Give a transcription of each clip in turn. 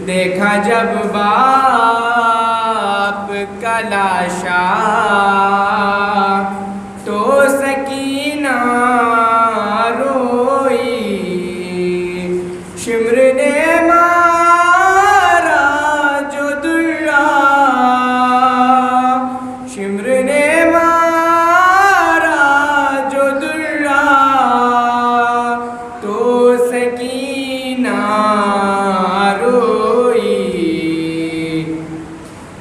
دیکھا جب باپ کا لاشا تو سکینہ روئی، شمر نے مارا جو درا، شمر نے مارا جو درا، تو سکینہ روئی۔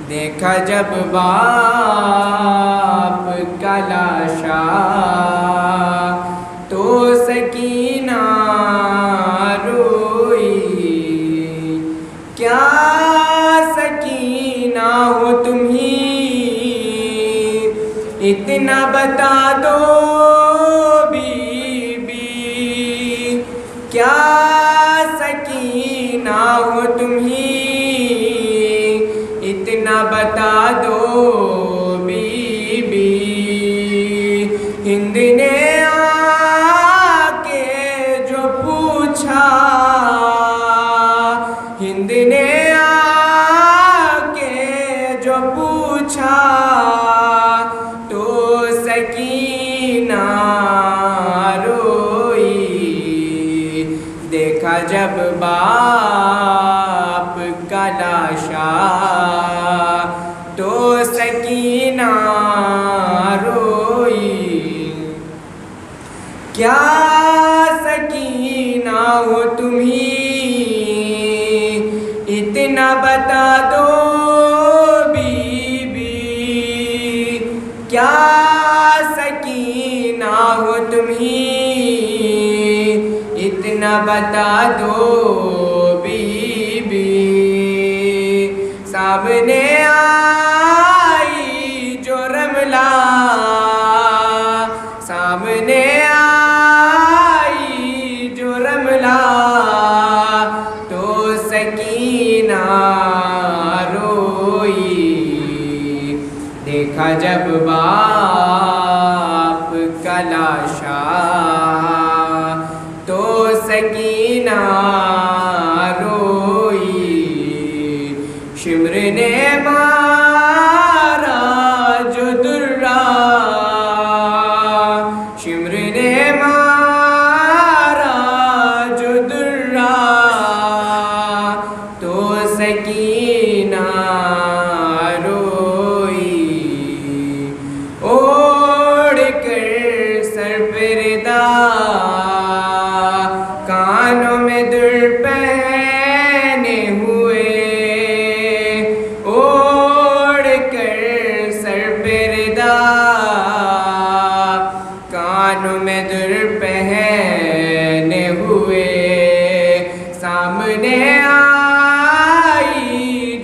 دیکھا جب باپ کا لاشا تو سکینہ روئی، کیا سکینہ ہو تم ہی اتنا بتا دو بی بی، کیا سکینہ ہو تم ہی اتنا بتا دو بی بی۔ ہند نے آ کے جو پوچھا، ہند نے آ کے جو پوچھا، تو سکینہ روئی۔ دیکھا جب باپ کا لاشا تو سکینہ روئی، کیا سکینہ ہو تم ہی اتنا بتا دو بی بی، کیا سکینہ ہو تم ہی اتنا بتا دو بی بی۔ سامنے آئی جو رملہ، سامنے آئی جو رملہ، تو سکینہ روئی۔ دیکھا جب باپ کا لاشا تو سکینہ روئی، شمر نے مارا جو درا، شمر نے مارا جو درا، تو سکینہ روئی۔ اوڑھ کر سر پہ ردا، کانوں میں در پہنے ہوئے، اوڑھ کر سر پہ ردا، کانوں میں در پہنے ہوئے، سامنے آئی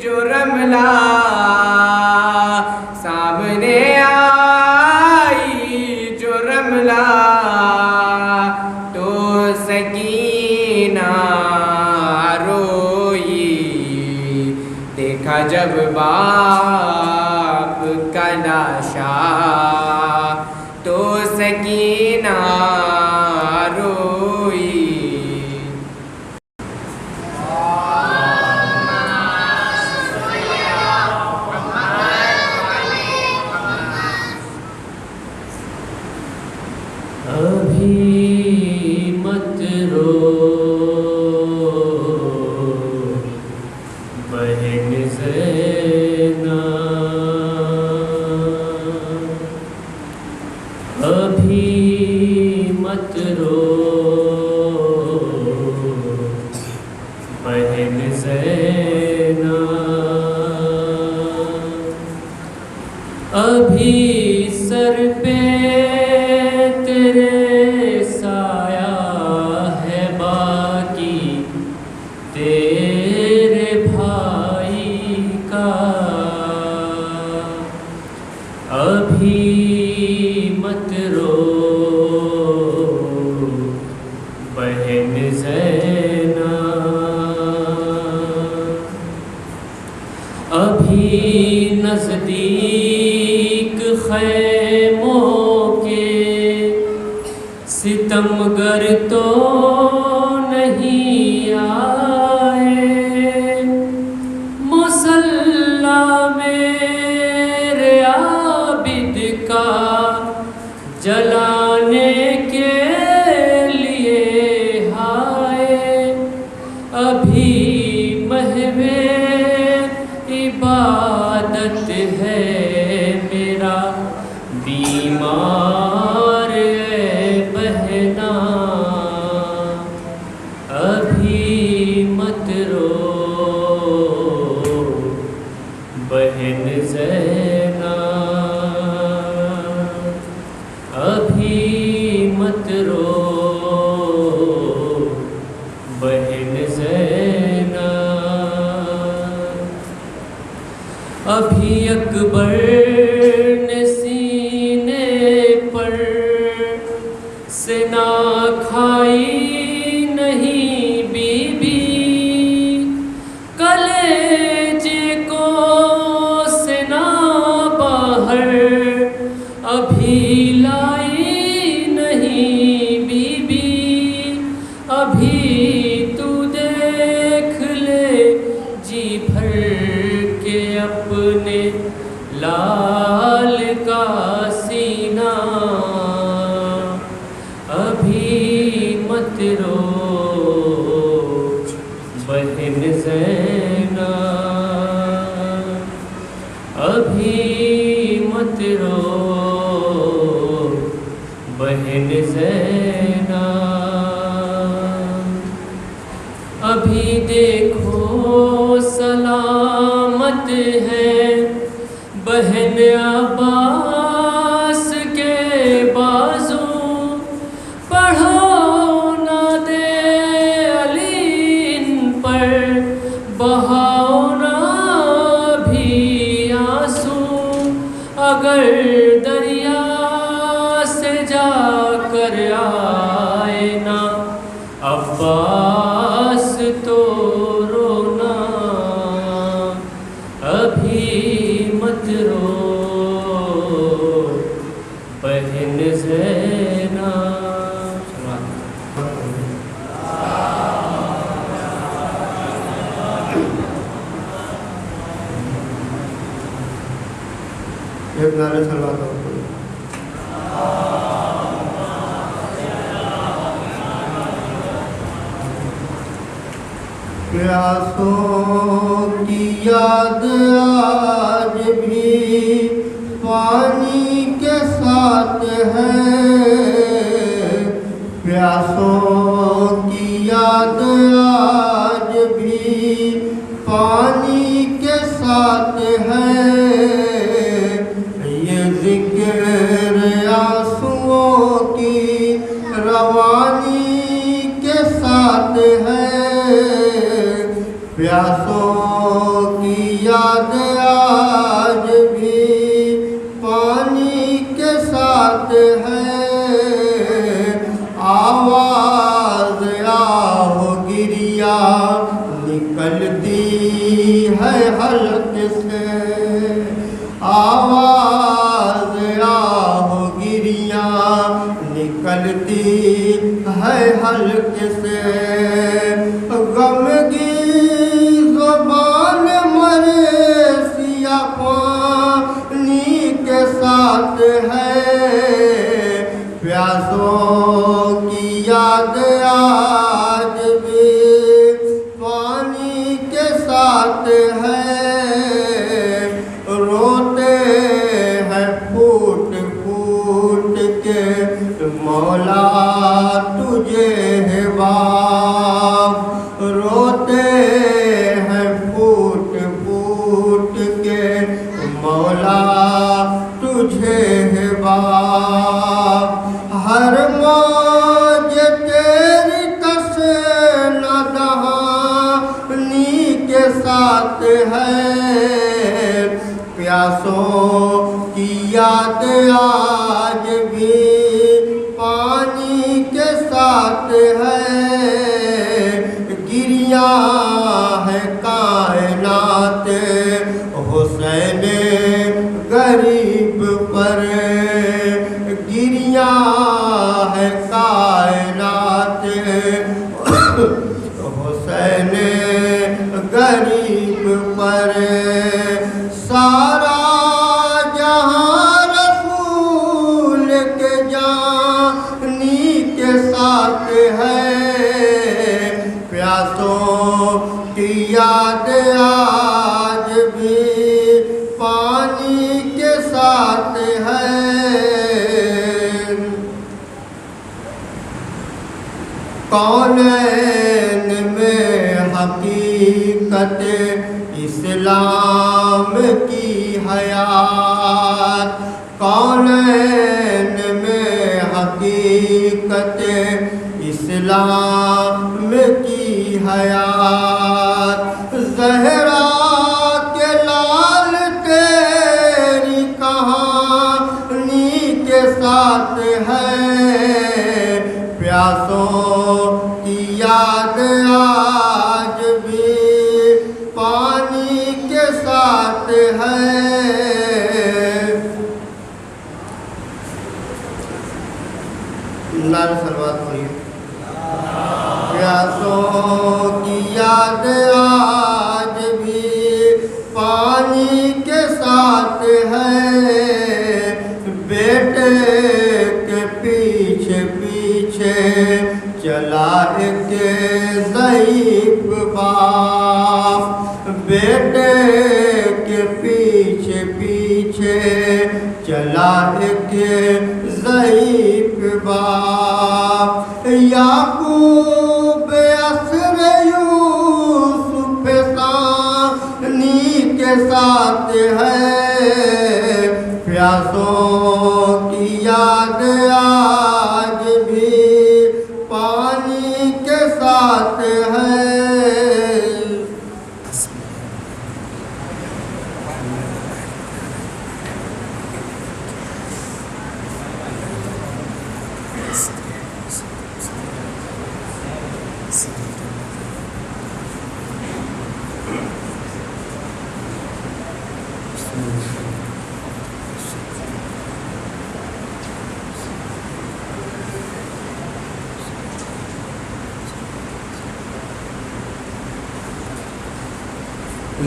جو رملہ، سامنے آئی جو رملہ، تو سکینہ روئی۔ دیکھا جب باپ کا لاشا تو سکینہ روئی۔ ابھی مت رو بہن زینب، ابھی مت رو بہن زینب، ابھی سر پہ تیرے سایہ ہے باقی تیرے بھائی کا، ابھی مت رو بہن زینب، ابھی نزدیک خیموں کے ستمگر تو نہیں آئے، مصلی میرے عابد کا جلانے کے لیے ہائے، ابھی محو عبادت ہے میرا بیمار ہے بہنا، ابھی مت رو بہن زینب، ابھی مت رو بہن زینب، ابھی اکبر نے سینے پر سے نہ کھائی نہیں بی بی، کلیجے کو سے نہ باہر ابھی لائی نہیں بی بی، ابھی تو دیکھ لے جی بھر کے اپنے لال کا سینہ، ابھی مت رو بہن زینب، ابھی مت رو بہن زینب، ابھی دیکھو سلامت ہے بہن عباس کے بازو، پڑھو نہ دے علی ان پر بہاؤ نہ بھی آنسو، اگر دریا سے جا کر آئے نا عباس تو رونا، ابھی مت رو بہن زینب۔ ایک نعرے صلوات ہو۔ پیاسوں کی یاد آج بھی پانی کے ساتھ ہے، پیاسوں کی یاد آج بھی پانی کے ساتھ ہے، یہ ذکر آنسوؤں کی روانی کے ساتھ ہے، پیاسوں کی یاد آج بھی پانی کے ساتھ ہے، آواز آہ گریا نکلتی ہے حلق سے، آواز آہ گریا نکلتی ہے حلق سے، غمگین زبان مرے سیاہ پانی کے ساتھ ہے، پیاسوں کی یاد آج بھی پانی کے ساتھ ہے، روتے ہیں پھوٹ پھوٹ کے مولا تجھے ہے باپ، روتے ہیں پھوٹ پھوٹ کے مولا تجھے ہے باپ، ہر موج تیری کس نہ دہانی کے ساتھ ہے، پیاسوں کی یاد آج بھی پانی کے ساتھ ہے، گریاں ہے کائنات حسین غریب پر، گریاں ہے کائنات حسین غریب پر سارا جہاں رسول کے جانی کے ساتھ ہے پیاسوں کی یاد آج بھی پانی کے ساتھ ہے کونین میں حقیقت اسلام کی حیات کونین میں حقیقت اسلام کی حیات زہرا کے لال تیری کہانی کے ساتھ ہے پیاسوں کی یاد آج بھی پانی کے ساتھ ہے نعرہ صلوات پڑھیے پیاسوں کی یاد آج بھی پانی کے ساتھ ہے بیٹے کے پیچھے پیچھے چلا ایک ضعیف باپ بیٹے کے پیچھے پیچھے چلا ایک ضعیف باپ یعقوب عصر یوسف ثانی کے ساتھ ہے پیاسوں کی یاد آج بھی پانی کے ساتھ ہے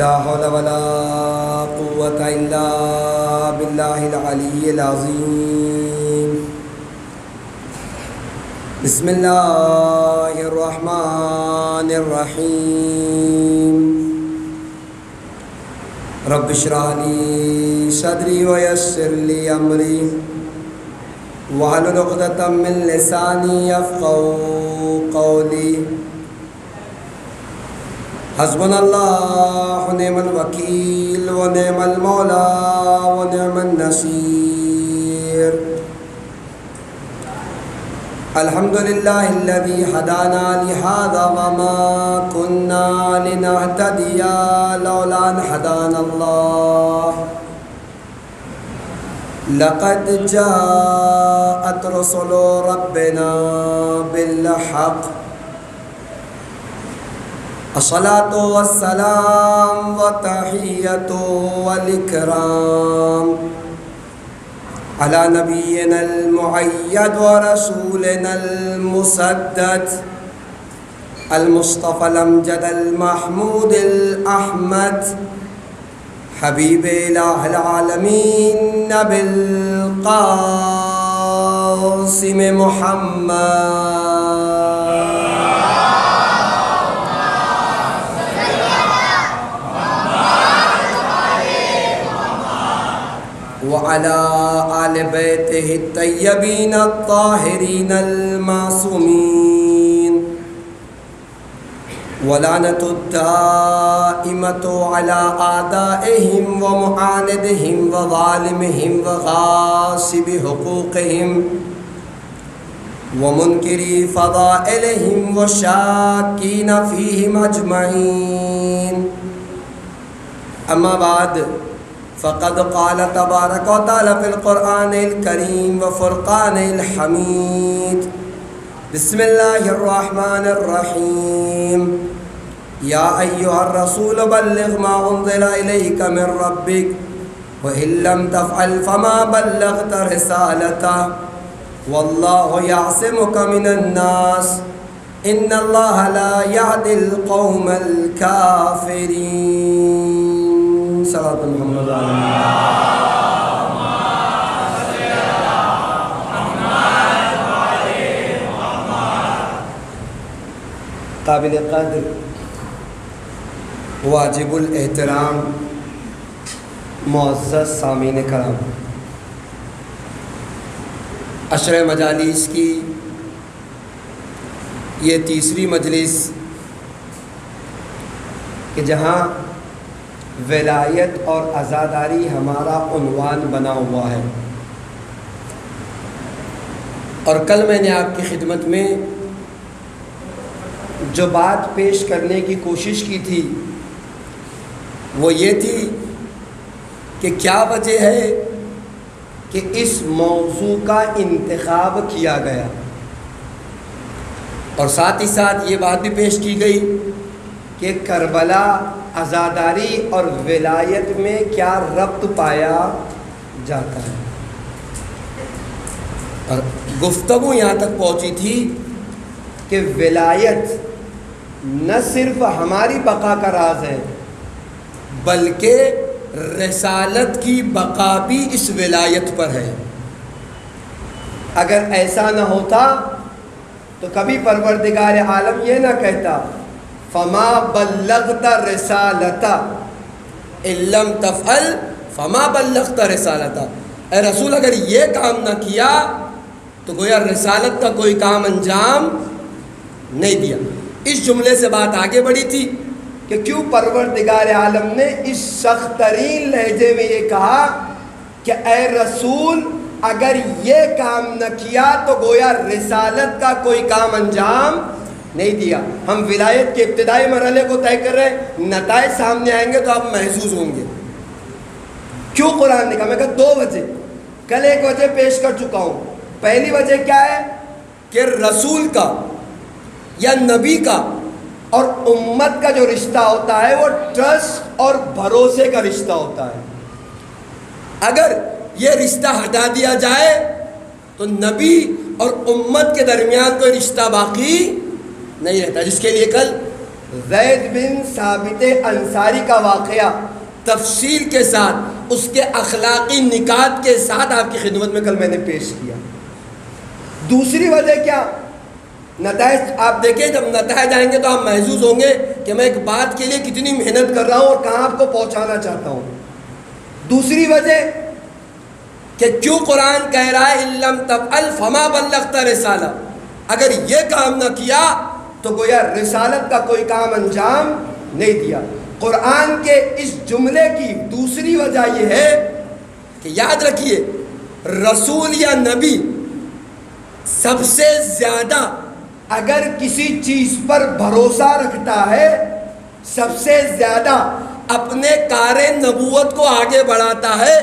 لا حول ولا قوة إلا بالله العلي العظيم بسم الله الرحمن الرحيم رب اشرح لي صدري ويسر لي أمري واحلل عقدة من لساني يفقهوا قولي حسبنا الله ونعم الوكيل ونعم المولى ونعم النصير الحمد لله الذي هدانا لهذا وما كنا لنهتدي لولا أن هدانا الله لقد جاءت رسل ربنا بالحق الصلاة والسلام والتحية والإكرام على نبينا المؤيد ورسولنا المسدد المصطفى الأمجد المحمود الأحمد حبيب إله العالمين نبي القاسم محمد وعلى آل بيته الطيبين الطاهرين المعصومين ولعنة الدائمة على أعدائهم ومعاندهم وظالمهم وغاصب حقوقهم ومنكري فضائلهم وشاكين فيهم أجمعين أما بعد فقد قال تبارك وتعالى في القرآن الكريم وفرقان الحميد بسم الله الرحمن الرحيم يا أيها الرسول بلغ ما أنزل إليك من ربك وإن لم تفعل فما بلغت رسالته والله يعصمك من الناس ان اللہ لا یہدی القوم الکافرین. صلوات محمد قابل قدر واجب الاحترام معزز سامعین کرام، عشر مجالس کی یہ تیسری مجلس کہ جہاں ولایت اور عزاداری ہمارا عنوان بنا ہوا ہے، اور کل میں نے آپ کی خدمت میں جو بات پیش کرنے کی کوشش کی تھی وہ یہ تھی کہ کیا وجہ ہے کہ اس موضوع کا انتخاب کیا گیا، اور ساتھ ہی ساتھ یہ بات بھی پیش کی گئی کہ کربلا عزاداری اور ولایت میں کیا ربط پایا جاتا ہے. اور گفتگو یہاں تک پہنچی تھی کہ ولایت نہ صرف ہماری بقا کا راز ہے بلکہ رسالت کی بقا بھی اس ولایت پر ہے. اگر ایسا نہ ہوتا تو کبھی پروردگار عالم یہ نہ کہتا فما بلغت رسالتا ان لم تفعل فما بلغت رسالتا. اے رسول اگر یہ کام نہ کیا تو گویا رسالت کا کوئی کام انجام نہیں دیا. اس جملے سے بات آگے بڑھی تھی کہ کیوں پروردگار عالم نے اس سخت ترین لہجے میں یہ کہا کہ اے رسول اگر یہ کام نہ کیا تو گویا رسالت کا کوئی کام انجام نہیں دیا. ہم ولایت کے ابتدائی مرحلے کو طے کر رہے ہیں، نتائج سامنے آئیں گے تو آپ محظوظ ہوں گے. کیوں قرآن نے کہا؟ میں کہا دو وجہ، کل ایک وجہ پیش کر چکا ہوں. پہلی وجہ کیا ہے کہ رسول کا یا نبی کا اور امت کا جو رشتہ ہوتا ہے وہ ٹرسٹ اور بھروسے کا رشتہ ہوتا ہے. اگر یہ رشتہ ہٹا دیا جائے تو نبی اور امت کے درمیان کوئی رشتہ باقی نہیں رہتا. جس کے لیے کل زید بن ثابت انصاری کا واقعہ تفصیل کے ساتھ اس کے اخلاقی نکات کے ساتھ آپ کی خدمت میں کل میں نے پیش کیا. دوسری وجہ کیا؟ نتائج آپ دیکھیں، جب نتائج آئیں گے تو آپ محظوظ ہوں گے کہ میں ایک بات کے لیے کتنی محنت کر رہا ہوں اور کہاں آپ کو پہنچانا چاہتا ہوں. دوسری وجہ کہ کیوں قرآن کہہ رہا ہے ان لم تفعل فما بلغت رسالہ، اگر یہ کام نہ کیا تو گویا رسالت کا کوئی کام انجام نہیں دیا. قرآن کے اس جملے کی دوسری وجہ یہ ہے کہ یاد رکھیے رسول یا نبی سب سے زیادہ اگر کسی چیز پر بھروسہ رکھتا ہے، سب سے زیادہ اپنے کار نبوت کو آگے بڑھاتا ہے،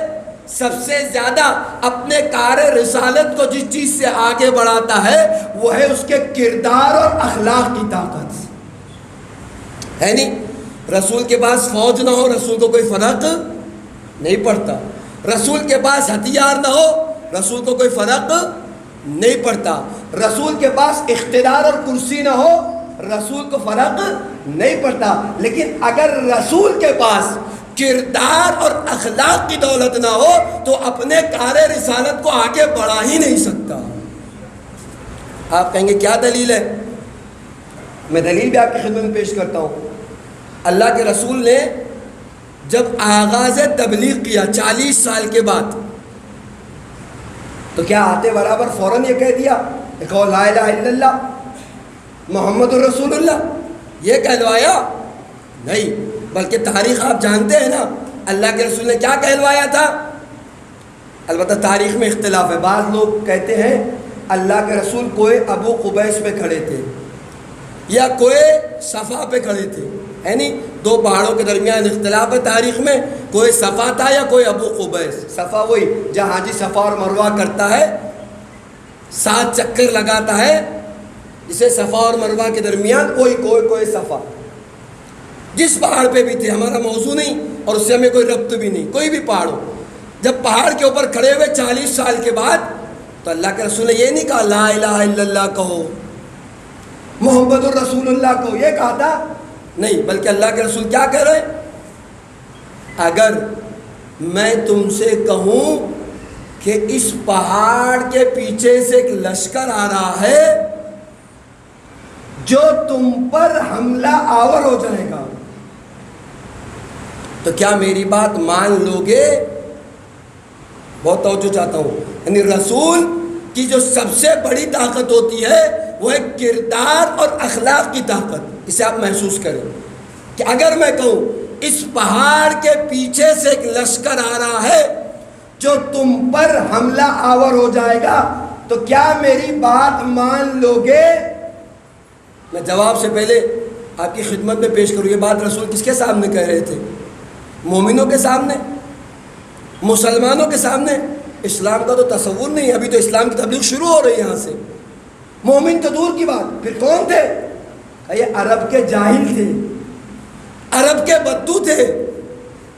سب سے زیادہ اپنے کار رسالت کو جس چیز سے آگے بڑھاتا ہے وہ ہے اس کے کردار اور اخلاق کی طاقت. ہے نہیں؟ رسول کے پاس فوج نہ ہو رسول کو کوئی فرق نہیں پڑتا، رسول کے پاس ہتھیار نہ ہو رسول کو کوئی فرق نہیں پڑتا، رسول کے پاس اقتدار اور کرسی نہ ہو رسول کو فرق نہیں پڑتا. لیکن اگر رسول کے پاس کردار اور اخلاق کی دولت نہ ہو تو اپنے کار رسالت کو آگے بڑھا ہی نہیں سکتا. آپ کہیں گے کیا دلیل ہے؟ میں دلیل بھی آپ کی خدمت میں پیش کرتا ہوں. اللہ کے رسول نے جب آغاز تبلیغ کیا 40 سال کے بعد تو کیا آتے برابر فوراً یہ کہہ دیا کہو لا الہ الا اللہ محمد الرسول اللہ، یہ کہلوایا؟ نہیں، بلکہ تاریخ آپ جانتے ہیں نا اللہ کے رسول نے کیا کہلوایا تھا. البتہ تاریخ میں اختلاف ہے. بعض لوگ کہتے ہیں اللہ کے رسول کوئے ابو قبیس پہ کھڑے تھے یا کوئے صفا پہ کھڑے تھے. ہے نہیں؟ دو پہاڑوں کے درمیان اختلاف ہے تاریخ میں، کوئی صفا تھا یا کوئی ابو قبیس. صفا وہی جہاں حاجی صفا اور مروہ کرتا ہے، 7 چکر لگاتا ہے، جسے صفا اور مروہ کے درمیان کوئی صفا. جس پہاڑ پہ بھی تھے، ہمارا موضوع نہیں اور اس سے ہمیں کوئی ربط بھی نہیں، کوئی بھی پہاڑ ہو. جب پہاڑ کے اوپر کھڑے ہوئے 40 سال کے بعد تو اللہ کے رسول نے یہ نہیں کہا لا الہ الا اللہ کہو، محمد رسول اللہ کو یہ کہا تھا؟ نہیں، بلکہ اللہ کے رسول کیا کہہ رہے ہیں؟ اگر میں تم سے کہوں کہ اس پہاڑ کے پیچھے سے ایک لشکر آ رہا ہے جو تم پر حملہ آور ہو جائے گا، تو کیا میری بات مان لو گے؟ بہت توجہ چاہتا ہوں، یعنی رسول کی جو سب سے بڑی طاقت ہوتی ہے وہ ہے کردار اور اخلاق کی طاقت۔ اسے آپ محسوس کریں کہ اگر میں کہوں اس پہاڑ کے پیچھے سے ایک لشکر آ رہا ہے جو تم پر حملہ آور ہو جائے گا، تو کیا میری بات مان لو گے؟ میں جواب سے پہلے آپ کی خدمت میں پیش کروں، یہ بات رسول کس کے سامنے کہہ رہے تھے؟ مومنوں کے سامنے، مسلمانوں کے سامنے۔ اسلام کا تو تصور نہیں، ابھی تو اسلام کی تبلیغ شروع ہو رہی ہے یہاں سے۔ مومن تو دور کی بات، پھر کون تھے؟ یہ عرب کے جاہل تھے، عرب کے بدو تھے،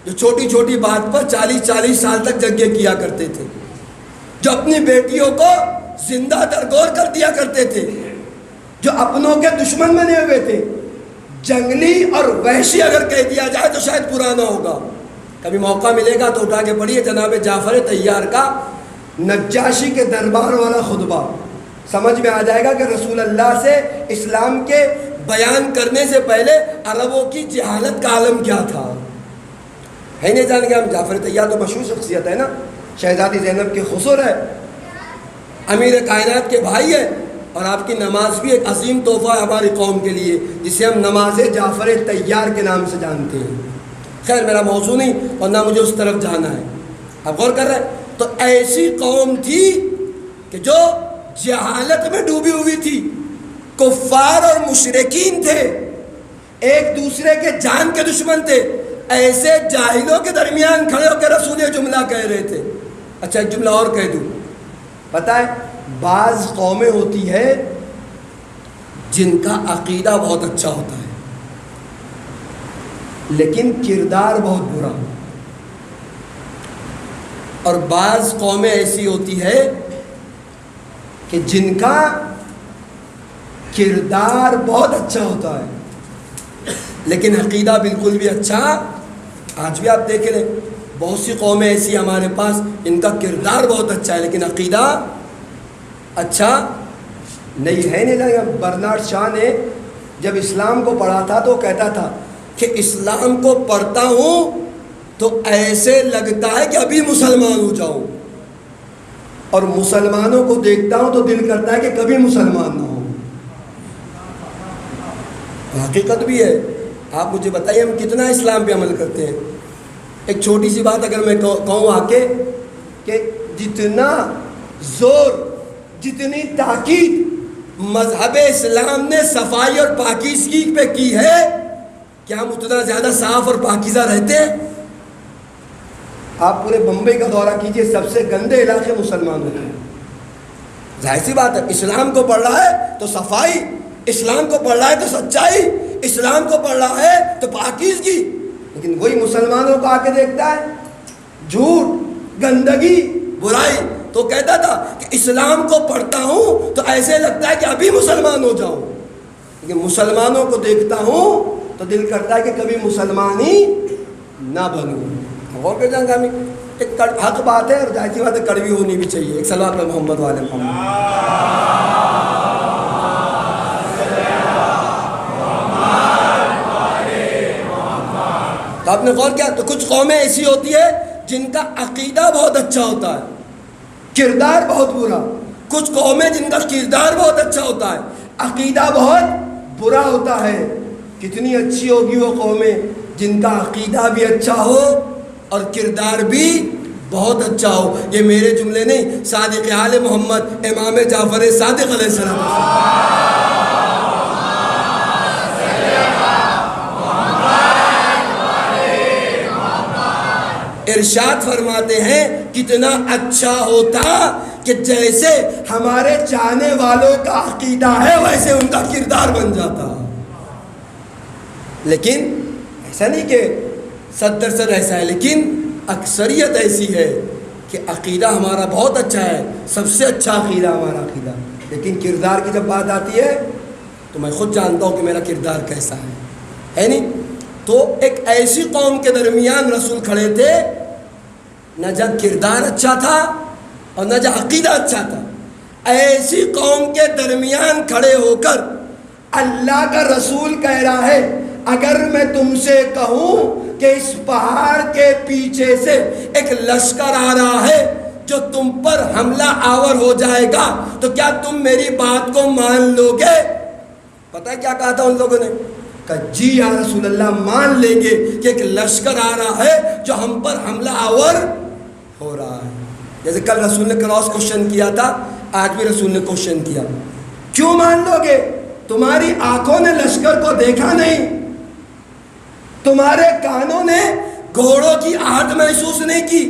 جو چھوٹی چھوٹی بات پر 40 سال تک جنگیں کیا کرتے تھے، جو اپنی بیٹیوں کو زندہ درگور کر دیا کرتے تھے، جو اپنوں کے دشمن بنے ہوئے تھے۔ جنگلی اور وحشی اگر کہہ دیا جائے تو شاید پرانا ہوگا، کبھی موقع ملے گا تو اٹھا کے پڑھیے جناب جعفر طیار کا نجاشی کے دربار والا خطبہ، سمجھ میں آ جائے گا کہ رسول اللہ سے اسلام کے بیان کرنے سے پہلے عربوں کی جہالت کا عالم کیا تھا۔ ہے نہیں جان گیا؟ ہم جعفر طیار تو مشہور شخصیت ہے نا، شہزادی زینب کے خسر ہے، امیر کائنات کے بھائی ہے، اور آپ کی نماز بھی ایک عظیم تحفہ ہے ہماری قوم کے لیے، جسے ہم نماز جعفر طیار کے نام سے جانتے ہیں۔ خیر میرا موضوع نہیں اور نہ مجھے اس طرف جانا ہے، آپ غور کر رہے ہیں؟ تو ایسی قوم تھی کہ جو جہالت میں ڈوبی ہوئی تھی، کفار اور مشرکین تھے، ایک دوسرے کے جان کے دشمن تھے۔ ایسے جاہلوں کے درمیان کھڑے ہو کے رسول یہ جملہ کہہ رہے تھے۔ اچھا ایک جملہ اور کہہ دوں، پتہ ہے بعض قومیں ہوتی ہے جن کا عقیدہ بہت اچھا ہوتا ہے لیکن کردار بہت برا، اور بعض قومیں ایسی ہوتی ہے کہ جن کا کردار بہت اچھا ہوتا ہے لیکن عقیدہ بالکل بھی اچھا۔ آج بھی آپ دیکھ لیں بہت سی قومیں ایسی ہمارے پاس، ان کا کردار بہت اچھا ہے لیکن عقیدہ اچھا نہیں ہے۔ نہیں، برنارڈ شاہ نے جب اسلام کو پڑھا تھا تو کہتا تھا کہ اسلام کو پڑھتا ہوں تو ایسے لگتا ہے کہ ابھی مسلمان ہو جاؤں، اور مسلمانوں کو دیکھتا ہوں تو دل کرتا ہے کہ کبھی مسلمان نہ ہو۔ حقیقت بھی ہے۔ آپ مجھے بتائیے ہم کتنا اسلام پہ عمل کرتے ہیں؟ ایک چھوٹی سی بات اگر میں کہوں آ کے کہ جتنا زور، جتنی تاکید مذہب اسلام نے صفائی اور پاکیزگی پہ کی ہے، کیا ہم اتنا زیادہ صاف اور پاکیزہ رہتے ہیں؟ آپ پورے بمبئی کا دورہ کیجئے، سب سے گندے علاقے مسلمانوں کے۔ ظاہر سی بات ہے، اسلام کو پڑھ رہا ہے تو صفائی، اسلام کو پڑھ رہا ہے تو سچائی، اسلام کو پڑھ رہا ہے تو پاکیزگی، لیکن وہی مسلمانوں کو آ کے دیکھتا ہے جھوٹ، گندگی، برائی، تو کہتا تھا کہ اسلام کو پڑھتا ہوں تو ایسے لگتا ہے کہ ابھی مسلمان ہو جاؤں، لیکن مسلمانوں کو دیکھتا ہوں تو دل کرتا ہے کہ کبھی مسلمان ہی نہ بنوں۔ غور کر جائیں گے، ایک حق بات ہے اور ظاہر سی بات ہے کڑوی ہونی بھی چاہیے۔ ایک صلوات پر محمد والے محمد۔ تو آپ نے غور کیا؟ تو کچھ قومیں ایسی ہوتی ہے جن کا عقیدہ بہت اچھا ہوتا ہے، کردار بہت برا۔ کچھ قومیں جن کا کردار بہت اچھا ہوتا ہے، عقیدہ بہت برا ہوتا ہے۔ کتنی اچھی ہوگی وہ قومیں جن کا عقیدہ بھی اچھا ہو اور کردار بھی بہت اچھا ہو۔ یہ میرے جملے نہیں، صادق آل محمد امام جعفر صادق علیہ السلام ارشاد فرماتے ہیں کتنا اچھا ہوتا کہ جیسے ہمارے چاہنے والوں کا عقیدہ ہے ویسے ان کا کردار بن جاتا۔ لیکن ایسا نہیں کہ 70% ایسا ہے، لیکن اکثریت ایسی ہے کہ عقیدہ ہمارا بہت اچھا ہے، سب سے اچھا عقیدہ ہمارا عقیدہ، لیکن کردار کی جب بات آتی ہے تو تو میں خود جانتا ہوں کہ میرا کردار کیسا ہے نہیں؟ تو ایک ایسی قوم کے درمیان رسول کھڑے تھے نہ جب کردار اچھا تھا اور نہ جب عقیدہ اچھا تھا، ایسی قوم کے درمیان کھڑے ہو کر اللہ کا رسول کہہ رہا ہے اگر میں تم سے کہوں کہ اس پہاڑ کے پیچھے سے ایک لشکر آ رہا ہے جو تم پر حملہ آور ہو جائے گا تو کیا تم میری بات کو مان لو گے؟ پتہ ہے کیا کہا تھا ان لوگوں نے؟ کہ جی یا رسول اللہ مان لیں گے کہ ایک لشکر آ رہا ہے جو ہم پر حملہ آور ہو رہا ہے۔ جیسے کل رسول نے کراس کوشچن کیا تھا، آج بھی رسول نے کوشچن کیا، کیوں مان لو گے؟ تمہاری آنکھوں نے لشکر کو دیکھا نہیں، تمہارے کانوں نے گھوڑوں کی آہٹ محسوس نہیں کی،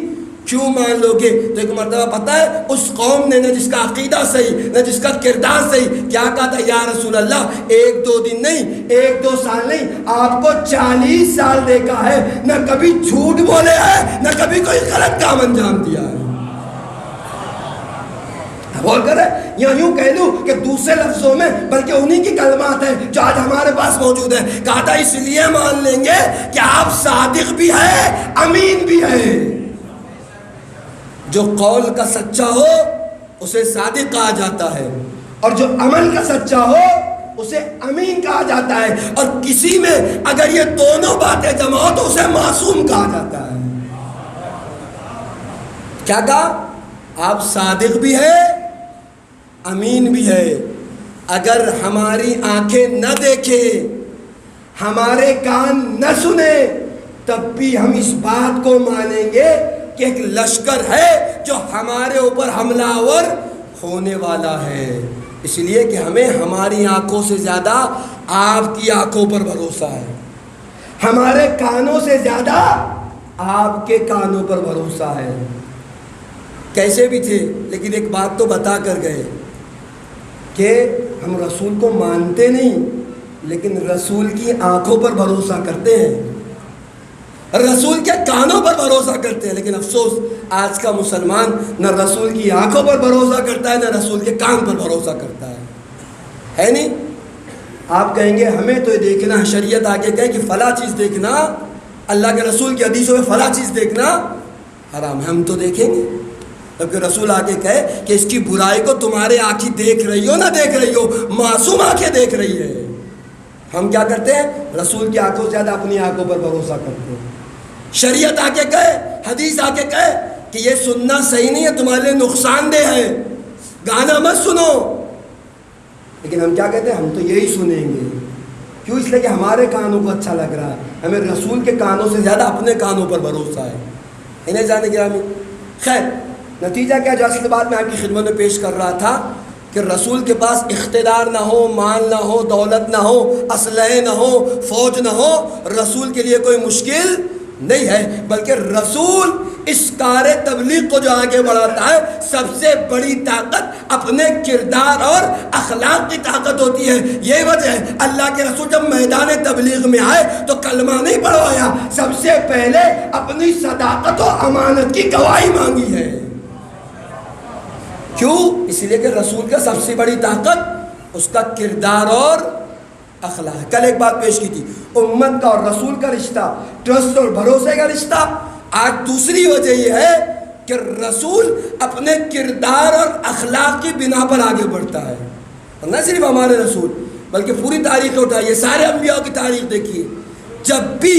کیوں مان لو گے؟ تو ایک مرتبہ پتہ ہے اس قوم نے نہ جس کا عقیدہ صحیح نہ جس کا کردار صحیح کیا کہا تھا، یا رسول اللہ 1-2 دن نہیں 1-2 سال نہیں، آپ کو 40 سال دیکھا ہے، نہ کبھی جھوٹ بولے ہیں نہ کبھی کوئی غلط کام انجام دیا ہے۔ بول کر یا یوں کہہ لوں کہ دوسرے لفظوں میں بلکہ انہی کی کلمات ہیں جو آج ہمارے پاس موجود ہیں، کہا تھا اس لیے مان لیں گے کہ آپ صادق بھی ہیں امین بھی ہیں۔ جو قول کا سچا ہو اسے صادق کہا جاتا ہے، اور جو عمل کا سچا ہو اسے امین کہا جاتا ہے، اور کسی میں اگر یہ دونوں باتیں جمع ہو تو اسے معصوم کہا جاتا ہے۔ کیا کہا؟ آپ صادق بھی ہے امین بھی ہے۔ اگر ہماری آنکھیں نہ دیکھیں، ہمارے کان نہ سنیں، تب بھی ہم اس بات کو مانیں گے کہ ایک لشکر ہے جو ہمارے اوپر حملہ آور ہونے والا ہے۔ اس لیے کہ ہمیں ہماری آنکھوں سے زیادہ آپ کی آنکھوں پر بھروسہ ہے، ہمارے کانوں سے زیادہ آپ کے کانوں پر بھروسہ ہے۔ کیسے بھی تھے لیکن ایک بات تو بتا کر گئے کہ ہم رسول کو مانتے نہیں لیکن رسول کی آنکھوں پر بھروسہ کرتے ہیں، رسول کے کانوں پر بھروسہ کرتے ہیں، لیکن افسوس آج کا مسلمان نہ رسول کی آنکھوں پر بھروسہ کرتا ہے نہ رسول کے کان پر بھروسہ کرتا ہے نہیں؟ آپ کہیں گے ہمیں تو یہ دیکھنا ہے، شریعت آگے کہے کہ فلاں چیز دیکھنا، اللہ کے رسول کی حدیثوں میں فلاں چیز دیکھنا حرام ہے، ہم تو دیکھیں گے، کیونکہ رسول آگے کہے کہ اس کی برائی کو تمہارے آنکھیں دیکھ رہی ہو نہ دیکھ رہی ہو، معصوم آنکھیں دیکھ رہی ہے۔ ہم کیا کرتے ہیں؟ رسول کی آنکھوں سے زیادہ اپنی آنکھوں پر بھروسہ کرتے ہیں۔ شریعت آگے کہے، حدیث آگے کہے کہ یہ سننا صحیح نہیں ہے، تمہارے لیے نقصان دہ ہے، گانا مت سنو، لیکن ہم کیا کہتے ہیں؟ ہم تو یہی سنیں گے۔ کیوں؟ اس لیے کہ ہمارے کانوں کو اچھا لگ رہا ہے، ہمیں رسول کے کانوں سے زیادہ اپنے کانوں پر بھروسہ ہے۔ انہیں جانے گرامی، خیر نتیجہ کیا جو اصل بات میں آپ کی خدمت میں پیش کر رہا تھا کہ رسول کے پاس اقتدار نہ ہو، مال نہ ہو، دولت نہ ہو، اسلحے نہ ہو، فوج نہ ہو، رسول کے لیے کوئی مشکل نہیں ہے، بلکہ رسول اس کار تبلیغ کو جو آگے بڑھاتا ہے سب سے بڑی طاقت اپنے کردار اور اخلاق کی طاقت ہوتی ہے۔ یہ وجہ ہے اللہ کے رسول جب میدان تبلیغ میں آئے تو کلمہ نہیں پڑھوایا، سب سے پہلے اپنی صداقت و امانت کی گواہی مانگی ہے۔ کیوں؟ اس لیے کہ رسول کا سب سے بڑی طاقت اس کا کردار اور اخلاق۔ کل ایک بات پیش کی تھی، امت کا اور رسول کا رشتہ، ٹرسٹ اور بھروسے کا رشتہ۔ آج دوسری وجہ یہ ہے کہ رسول اپنے کردار اور اخلاق کی بنا پر آگے بڑھتا ہے، اور نہ صرف ہمارے رسول بلکہ پوری تاریخ اٹھائیے، سارے انبیاء کی تاریخ دیکھیے، جب بھی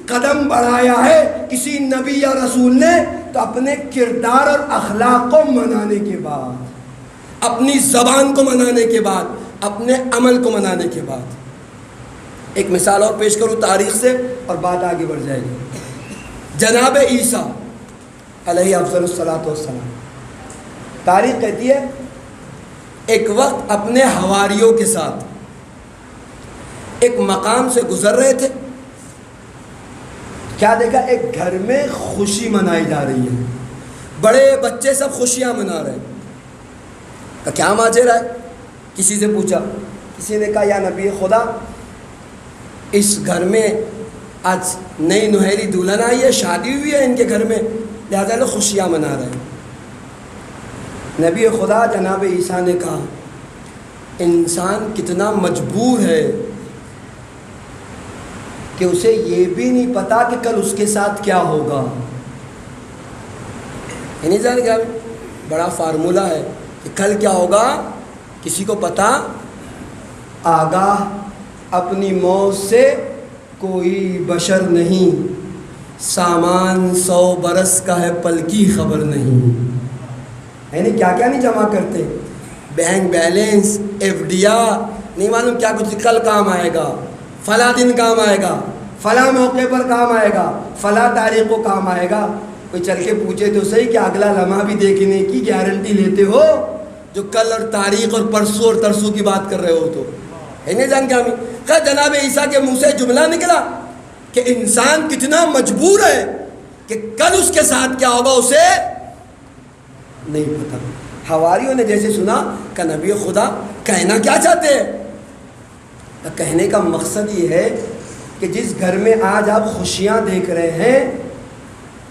قدم بڑھایا ہے کسی نبی یا رسول نے تو اپنے کردار اور اخلاق کو منانے کے بعد، اپنی زبان کو منانے کے بعد، اپنے عمل کو منانے کے بعد۔ ایک مثال اور پیش کروں تاریخ سے اور بات آگے بڑھ جائے گی۔ جناب عیسیٰ علیہ افضل الصلاۃ والسلام، تاریخ کہتی ہے ایک وقت اپنے حواریوں کے ساتھ ایک مقام سے گزر رہے تھے، کیا دیکھا؟ ایک گھر میں خوشی منائی جا رہی ہے، بڑے بچے سب خوشیاں منا رہے ہیں۔ کیا ماجرا ہے؟ کسی سے پوچھا، کسی نے کہا یا نبی خدا اس گھر میں آج نئی نوہری دلہن آئی ہے، شادی ہوئی ہے ان کے گھر میں، لہذا لوگ خوشیاں منا رہے ہیں۔ نبی خدا جناب عیسیٰ نے کہا انسان کتنا مجبور ہے کہ اسے یہ بھی نہیں پتا کہ کل اس کے ساتھ کیا ہوگا. یہ نہیں جان کیا بڑا فارمولہ ہے کہ کل کیا ہوگا کسی کو پتا. آگاہ اپنی موت سے کوئی بشر نہیں، سامان 100 برس کا ہے پل کی خبر نہیں. یعنی کیا کیا نہیں جمع کرتے، بینک بیلنس، FDیا، نہیں معلوم کیا کچھ کل کام آئے گا، فلاں دن کام آئے گا، فلاں موقع پر کام آئے گا، فلاں تاریخ کو کام آئے گا. کوئی چل کے پوچھے تو صحیح کہ اگلا لمحہ بھی دیکھنے کی گارنٹی لیتے ہو جو کل اور تاریخ اور پرسوں اور ترسوں کی بات کر رہے ہو؟ تو ہے نہیں جان کیا کہ جناب عیسیٰ کے منہ سے جملہ نکلا کہ انسان کتنا مجبور ہے کہ کل اس کے ساتھ کیا ہوگا اسے نہیں پتا. حواریوں نے جیسے سنا کہ نبی خدا کہنا کیا چاہتے ہیں؟ کہنے کا مقصد یہ ہے کہ جس گھر میں آج آپ خوشیاں دیکھ رہے ہیں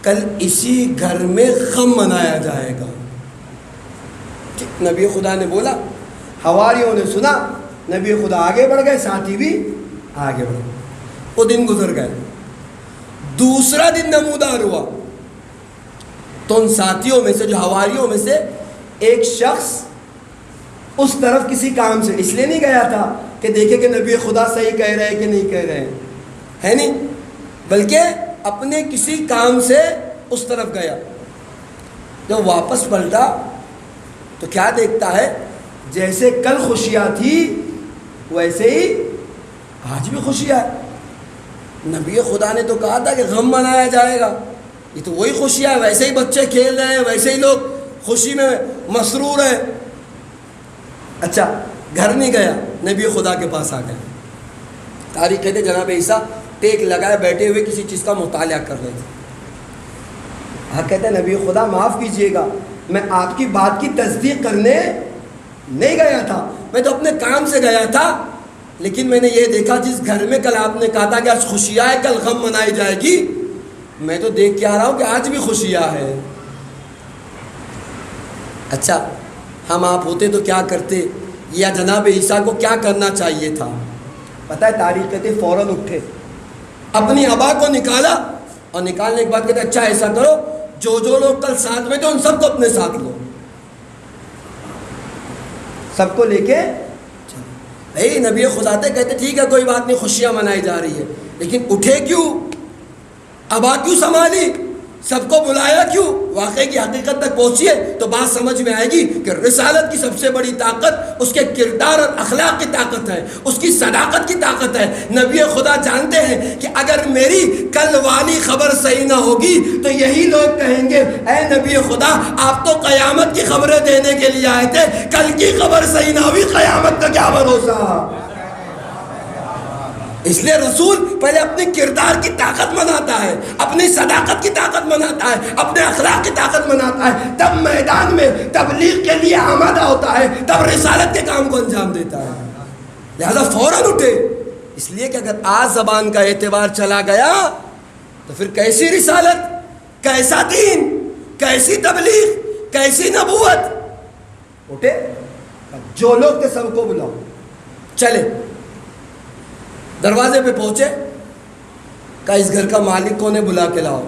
کل اسی گھر میں غم منایا جائے گا. نبی خدا نے بولا، حواریوں نے سنا، نبی خدا آگے بڑھ گئے، ساتھی بھی آگے بڑھ گئے. وہ دن گزر گئے. دوسرا دن نمودار ہوا تو ان ساتھیوں میں سے جو حواریوں میں سے ایک شخص اس طرف کسی کام سے اس لیے نہیں گیا تھا کہ دیکھے کہ نبی خدا صحیح کہہ رہے ہیں کہ نہیں کہہ رہے ہیں، ہے نہیں، بلکہ اپنے کسی کام سے اس طرف گیا. جب واپس پلٹا تو کیا دیکھتا ہے، جیسے کل خوشیاں تھی ویسے ہی آج بھی خوشیاں ہے. نبی خدا نے تو کہا تھا کہ غم منایا جائے گا، یہ تو وہی خوشیاں ہے، ویسے ہی بچے کھیل رہے ہیں، ویسے ہی لوگ خوشی میں مسرور ہیں. اچھا گھر نہیں گیا، نبی خدا کے پاس آ گیا. تاریخ کہتے جناب عیسیٰ ٹیک لگائے بیٹھے ہوئے کسی چیز کا مطالعہ کر رہے تھے. ہاں کہتے ہیں نبی خدا معاف کیجئے گا، میں آپ کی بات کی تصدیق کرنے نہیں گیا تھا، میں تو اپنے کام سے گیا تھا، لیکن میں نے یہ دیکھا جس گھر میں کل آپ نے کہا تھا کہ آج خوشیاں ہے کل غم منائی جائے گی، میں تو دیکھ کے آ رہا ہوں کہ آج بھی خوشیاں ہے. اچھا ہم آپ ہوتے تو کیا کرتے، یا جناب عیسیٰ کو کیا کرنا چاہیے تھا؟ پتہ ہے تاریخ کہتے فوراً اٹھے، اپنی ابا کو نکالا اور نکالنے کے بعد کہتے اچھا ایسا کرو جو جو لوگ کل ساتھ میں تھے ان سب کو اپنے ساتھ لو. سب کو لے کے بھائی نبی خدا تھے، کہتے ٹھیک ہے کوئی بات نہیں خوشیاں منائی جا رہی ہے، لیکن اٹھے کیوں، ابا کیوں سنبھالی، سب کو بلایا کیوں؟ واقعے کی حقیقت تک پہنچیے تو بات سمجھ میں آئے گی کہ رسالت کی سب سے بڑی طاقت اس کے کردار اور اخلاق کی طاقت ہے، اس کی صداقت کی طاقت ہے. نبی خدا جانتے ہیں کہ اگر میری کل والی خبر صحیح نہ ہوگی تو یہی لوگ کہیں گے اے نبی خدا آپ تو قیامت کی خبریں دینے کے لیے آئے تھے، کل کی خبر صحیح نہ ہوئی قیامت کا کیا بھروسہ. اس لیے رسول پہلے اپنی کردار کی طاقت مناتا ہے، اپنی صداقت کی طاقت مناتا ہے، اپنے اخلاق کی طاقت مناتا ہے، تب میدان میں تبلیغ کے لیے آمادہ ہوتا ہے، تب رسالت کے کام کو انجام دیتا ہے. لہذا فوراً اٹھے، اس لیے کہ اگر آج زبان کا اعتبار چلا گیا تو پھر کیسی رسالت، کیسا دین، کیسی تبلیغ، کیسی نبوت. اٹھے جو لوگ تھے سب کو بلاؤ، چلے. دروازے پہ پہنچے، کہا اس گھر کا مالک کون ہے بلا کے لاؤ.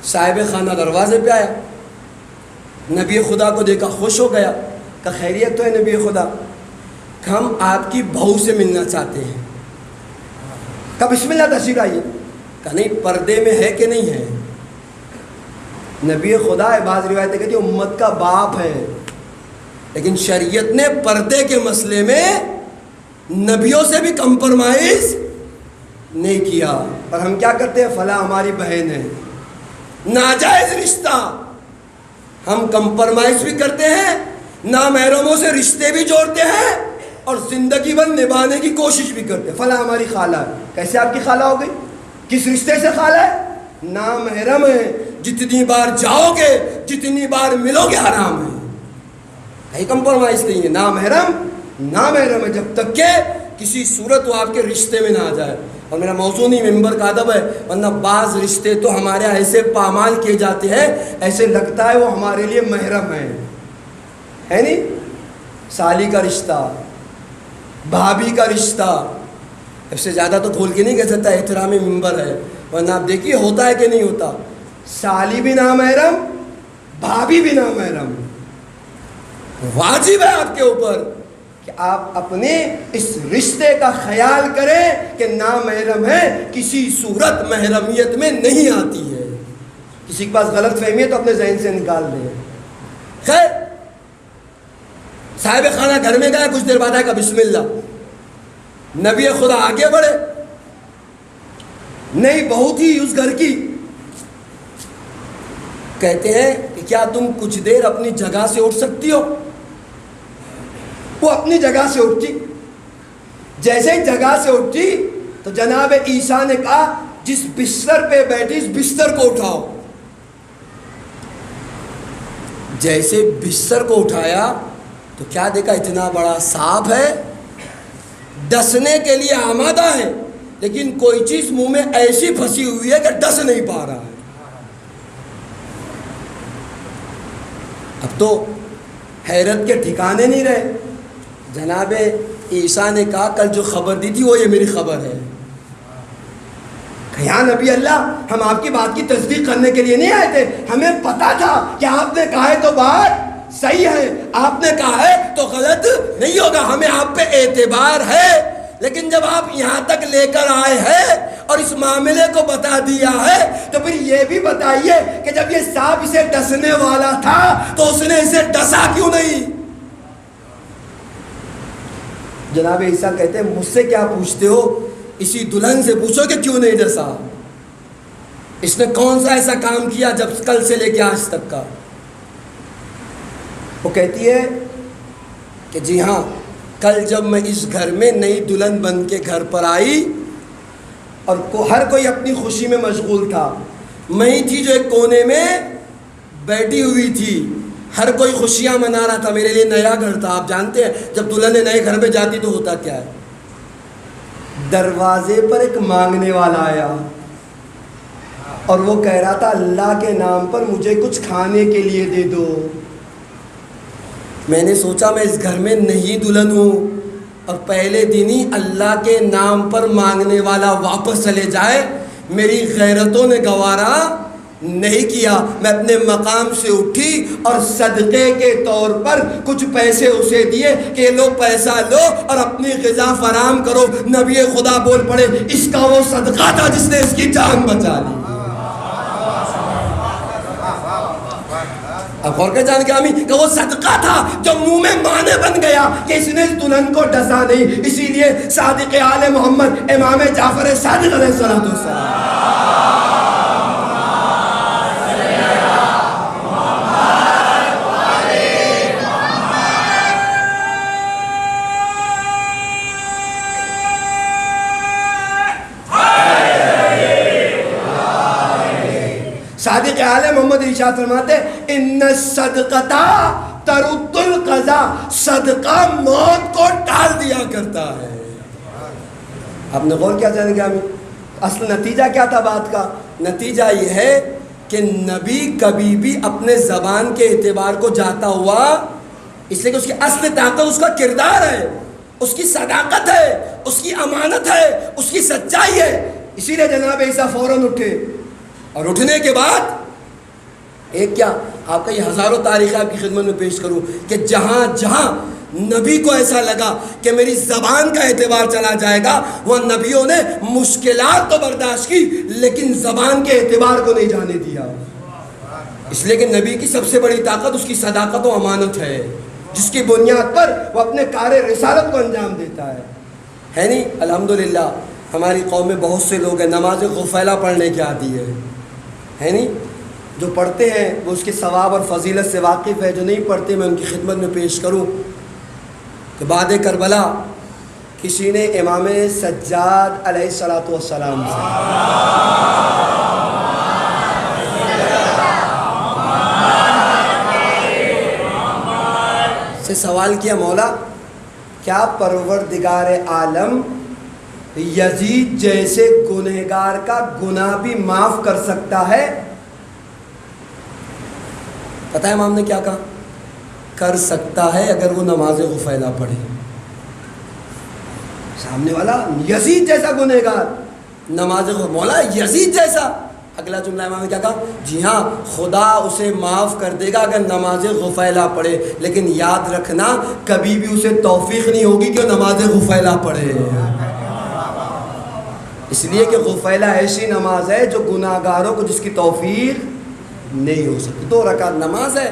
صاحب خانہ دروازے پہ آیا، نبی خدا کو دیکھا خوش ہو گیا، کہا خیریت تو ہے نبی خدا، کہ ہم آپ کی بہو سے ملنا چاہتے ہیں. کہا بسم اللہ تشریف آئیے. کہا نہیں پردے میں ہے کہ نہیں ہے. نبی خدا ہے، بعض روایتیں کہتی ہیں امت کا باپ ہے، لیکن شریعت نے پردے کے مسئلے میں نبیوں سے بھی کمپرمائز نہیں کیا. اور ہم کیا کرتے ہیں، فلاں ہماری بہن ہے، ناجائز رشتہ، ہم کمپرمائز بھی کرتے ہیں، نامحرموں سے رشتے بھی جوڑتے ہیں اور زندگی بھر نبھانے کی کوشش بھی کرتے ہیں. فلاں ہماری خالہ ہے. کیسے آپ کی خالہ ہو گئی، کس رشتے سے خالہ ہے؟ نامحرم ہے، جتنی بار جاؤ گے جتنی بار ملو گے حرام ہے. کہیں کمپرمائز نہیں ہے، نامحرم نامحرم ہے جب تک کہ کسی صورت وہ آپ کے رشتے میں نہ آ جائے. اور میرا موضوع نہیں ممبر کا ادب ہے، ورنہ بعض رشتے تو ہمارے ایسے پامال کیے جاتے ہیں ایسے لگتا ہے وہ ہمارے لیے محرم ہے نہیں. سالی کا رشتہ، بھابھی کا رشتہ، اس سے زیادہ تو کھول کے نہیں کہہ سکتا، احترام منبر ہے، ورنہ آپ دیکھیے ہوتا ہے کہ نہیں ہوتا، سالی بھی نامحرم، بھابھی بھی نامحرم، واجب ہے آپ کے اوپر کہ آپ اپنے اس رشتے کا خیال کریں کہ نامحرم ہے، کسی صورت محرمیت میں نہیں آتی ہے۔ کسی کے پاس غلط فہمی ہے تو اپنے ذہن سے نکال دیں۔ خیر، صاحب خانہ گھر میں گیا، کچھ دیر بعد آئے کہ بسم اللہ، نبی خدا آگے بڑھے، نئی بہو تھی اس گھر کی، کہتے ہیں کہ کیا تم کچھ دیر اپنی جگہ سے اٹھ سکتی ہو؟ وہ اپنی جگہ سے اٹھتی، جیسے ہی جگہ سے اٹھتی تو جناب عیسیٰ نے کہا جس بستر پہ بیٹھی اس بستر کو اٹھاؤ۔ جیسے بستر کو اٹھایا تو کیا دیکھا، اتنا بڑا سانپ ہے، ڈسنے کے لیے آمادہ ہے، لیکن کوئی چیز منہ میں ایسی پھنسی ہوئی ہے کہ ڈس نہیں پا رہا ہے۔ اب تو حیرت کے ٹھکانے نہیں رہے۔ جناب عیسیٰ نے کہا کل جو خبر دی تھی وہ یہ میری خبر ہے۔ کہ یا نبی اللہ، ہم آپ کی بات کی تصدیق کرنے کے لیے نہیں آئے تھے، ہمیں پتا تھا کہ آپ نے کہا ہے تو بات صحیح ہے، آپ نے کہا ہے تو غلط نہیں ہوگا، ہمیں آپ پہ اعتبار ہے، لیکن جب آپ یہاں تک لے کر آئے ہیں اور اس معاملے کو بتا دیا ہے تو پھر یہ بھی بتائیے کہ جب یہ سانپ اسے ڈسنے والا تھا تو اس نے اسے ڈسا کیوں نہیں؟ جناب عیسیٰ کہتے ہیں مجھ سے کیا پوچھتے ہو، اسی دلہن سے پوچھو کہ کیوں نہیں ڈسا، اس نے کون سا ایسا کام کیا جب کل سے لے کے آج تک کا۔ وہ کہتی ہے کہ جی ہاں، کل جب میں اس گھر میں نئی دلہن بن کے گھر پر آئی اور ہر کوئی اپنی خوشی میں مشغول تھا، میں ہی تھی جو ایک کونے میں بیٹھی ہوئی تھی، ہر کوئی خوشیاں منا رہا تھا، میرے لیے نیا گھر تھا۔ آپ جانتے ہیں جب دلہن نئے گھر میں جاتی تو ہوتا کیا ہے، دروازے پر ایک مانگنے والا آیا اور وہ کہہ رہا تھا اللہ کے نام پر مجھے کچھ کھانے کے لیے دے دو۔ میں نے سوچا میں اس گھر میں نئی دلہن ہوں اور پہلے دن ہی اللہ کے نام پر مانگنے والا واپس چلے جائے، میری غیرتوں نے گوارا نہیں کیا۔ میں اپنے مقام سے اٹھی اور صدقے کے طور پر کچھ پیسے اسے دیے کہ یہ لو پیسہ لو اور اپنی غذا فراہم کرو۔ نبی خدا بول پڑے اس کا وہ صدقہ تھا جس نے اس کی جان بچا لی۔ اب غور کے جان کے آمی کہ وہ صدقہ تھا جو منہ میں مانے بن گیا کہ اس نے اس دلہن کو ڈسا نہیں۔ اسی لیے صادق آل محمد امام جعفر صادق علیہ السلام صادق آل محمد ارشاد فرماتے ان الصدقہ ترد القضا، صدقہ موت کو ٹال دیا کرتا ہے۔ آپ نے غور کیا جانے گا، اصل نتیجہ کیا تھا بات کا؟ نتیجہ یہ ہے کہ نبی کبھی بھی اپنے زبان کے اعتبار کو جاتا ہوا، اس لیے کہ اس کی اصل طاقت اس کا کردار ہے، اس کی صداقت ہے، اس کی امانت ہے، اس کی سچائی ہے۔ اسی لیے جناب عیسیٰ فوراً اٹھے اور اٹھنے کے بعد ایک کیا آپ کا یہ ہزاروں تاریخ آپ کی خدمت میں پیش کروں کہ جہاں جہاں نبی کو ایسا لگا کہ میری زبان کا اعتبار چلا جائے گا، وہ نبیوں نے مشکلات تو برداشت کی لیکن زبان کے اعتبار کو نہیں جانے دیا، اس لیے کہ نبی کی سب سے بڑی طاقت اس کی صداقت و امانت ہے، جس کی بنیاد پر وہ اپنے کار رسالت کو انجام دیتا ہے نہیں؟ الحمدللہ ہماری قوم میں بہت سے لوگ ہیں نماز غفیلہ پڑھنے کے عادی ہے نہیں؟ جو پڑھتے ہیں وہ اس کے ثواب اور فضیلت سے واقف ہے، جو نہیں پڑھتے میں ان کی خدمت میں پیش کروں کہ بعد کربلا کسی نے امام سجاد علیہ السلام سے سوال کیا، مولا کیا پروردگار عالم یزید جیسے گنہگار کا گناہ بھی معاف کر سکتا ہے؟ پتہ ہے امام نے کیا کہا؟ کر سکتا ہے اگر وہ نماز غفیلہ پڑھے۔ سامنے والا یزید جیسا گنہگار، نماز مولا یزید جیسا. اگلا جملہ امام نے کیا کہا؟ جی ہاں خدا اسے معاف کر دے گا اگر نماز غفیلہ پڑھے، لیکن یاد رکھنا کبھی بھی اسے توفیق نہیں ہوگی کہ وہ نماز غفیلہ پڑھے. اس لیے کہ غفیلہ ایسی نماز ہے جو گناہ گاروں کو جس کی توفیق نہیں ہو سکتی. 2 رکعت نماز ہے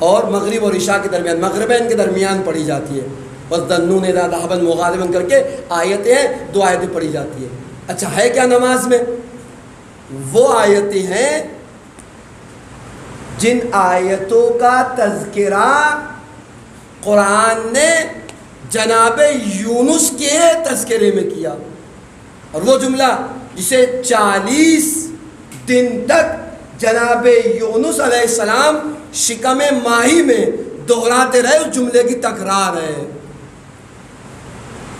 اور مغرب اور عشاء کے درمیان، مغربین کے درمیان پڑھی جاتی ہے. وَالظَّنُّونَ إِذَا ذَهَبَ الْمُغَاضِبُونَ کر کے آیتیں ہیں، 2 آیتیں پڑھی جاتی ہے. اچھا ہے کیا نماز میں؟ وہ آیتیں ہیں جن آیتوں کا تذکرہ قرآن نے جناب یونس کے تذکرے میں کیا، اور وہ جملہ جسے 40 دن تک جناب یونس علیہ السلام شکم ماہی میں دہراتے رہے، اس جملے کی تکرار ہے.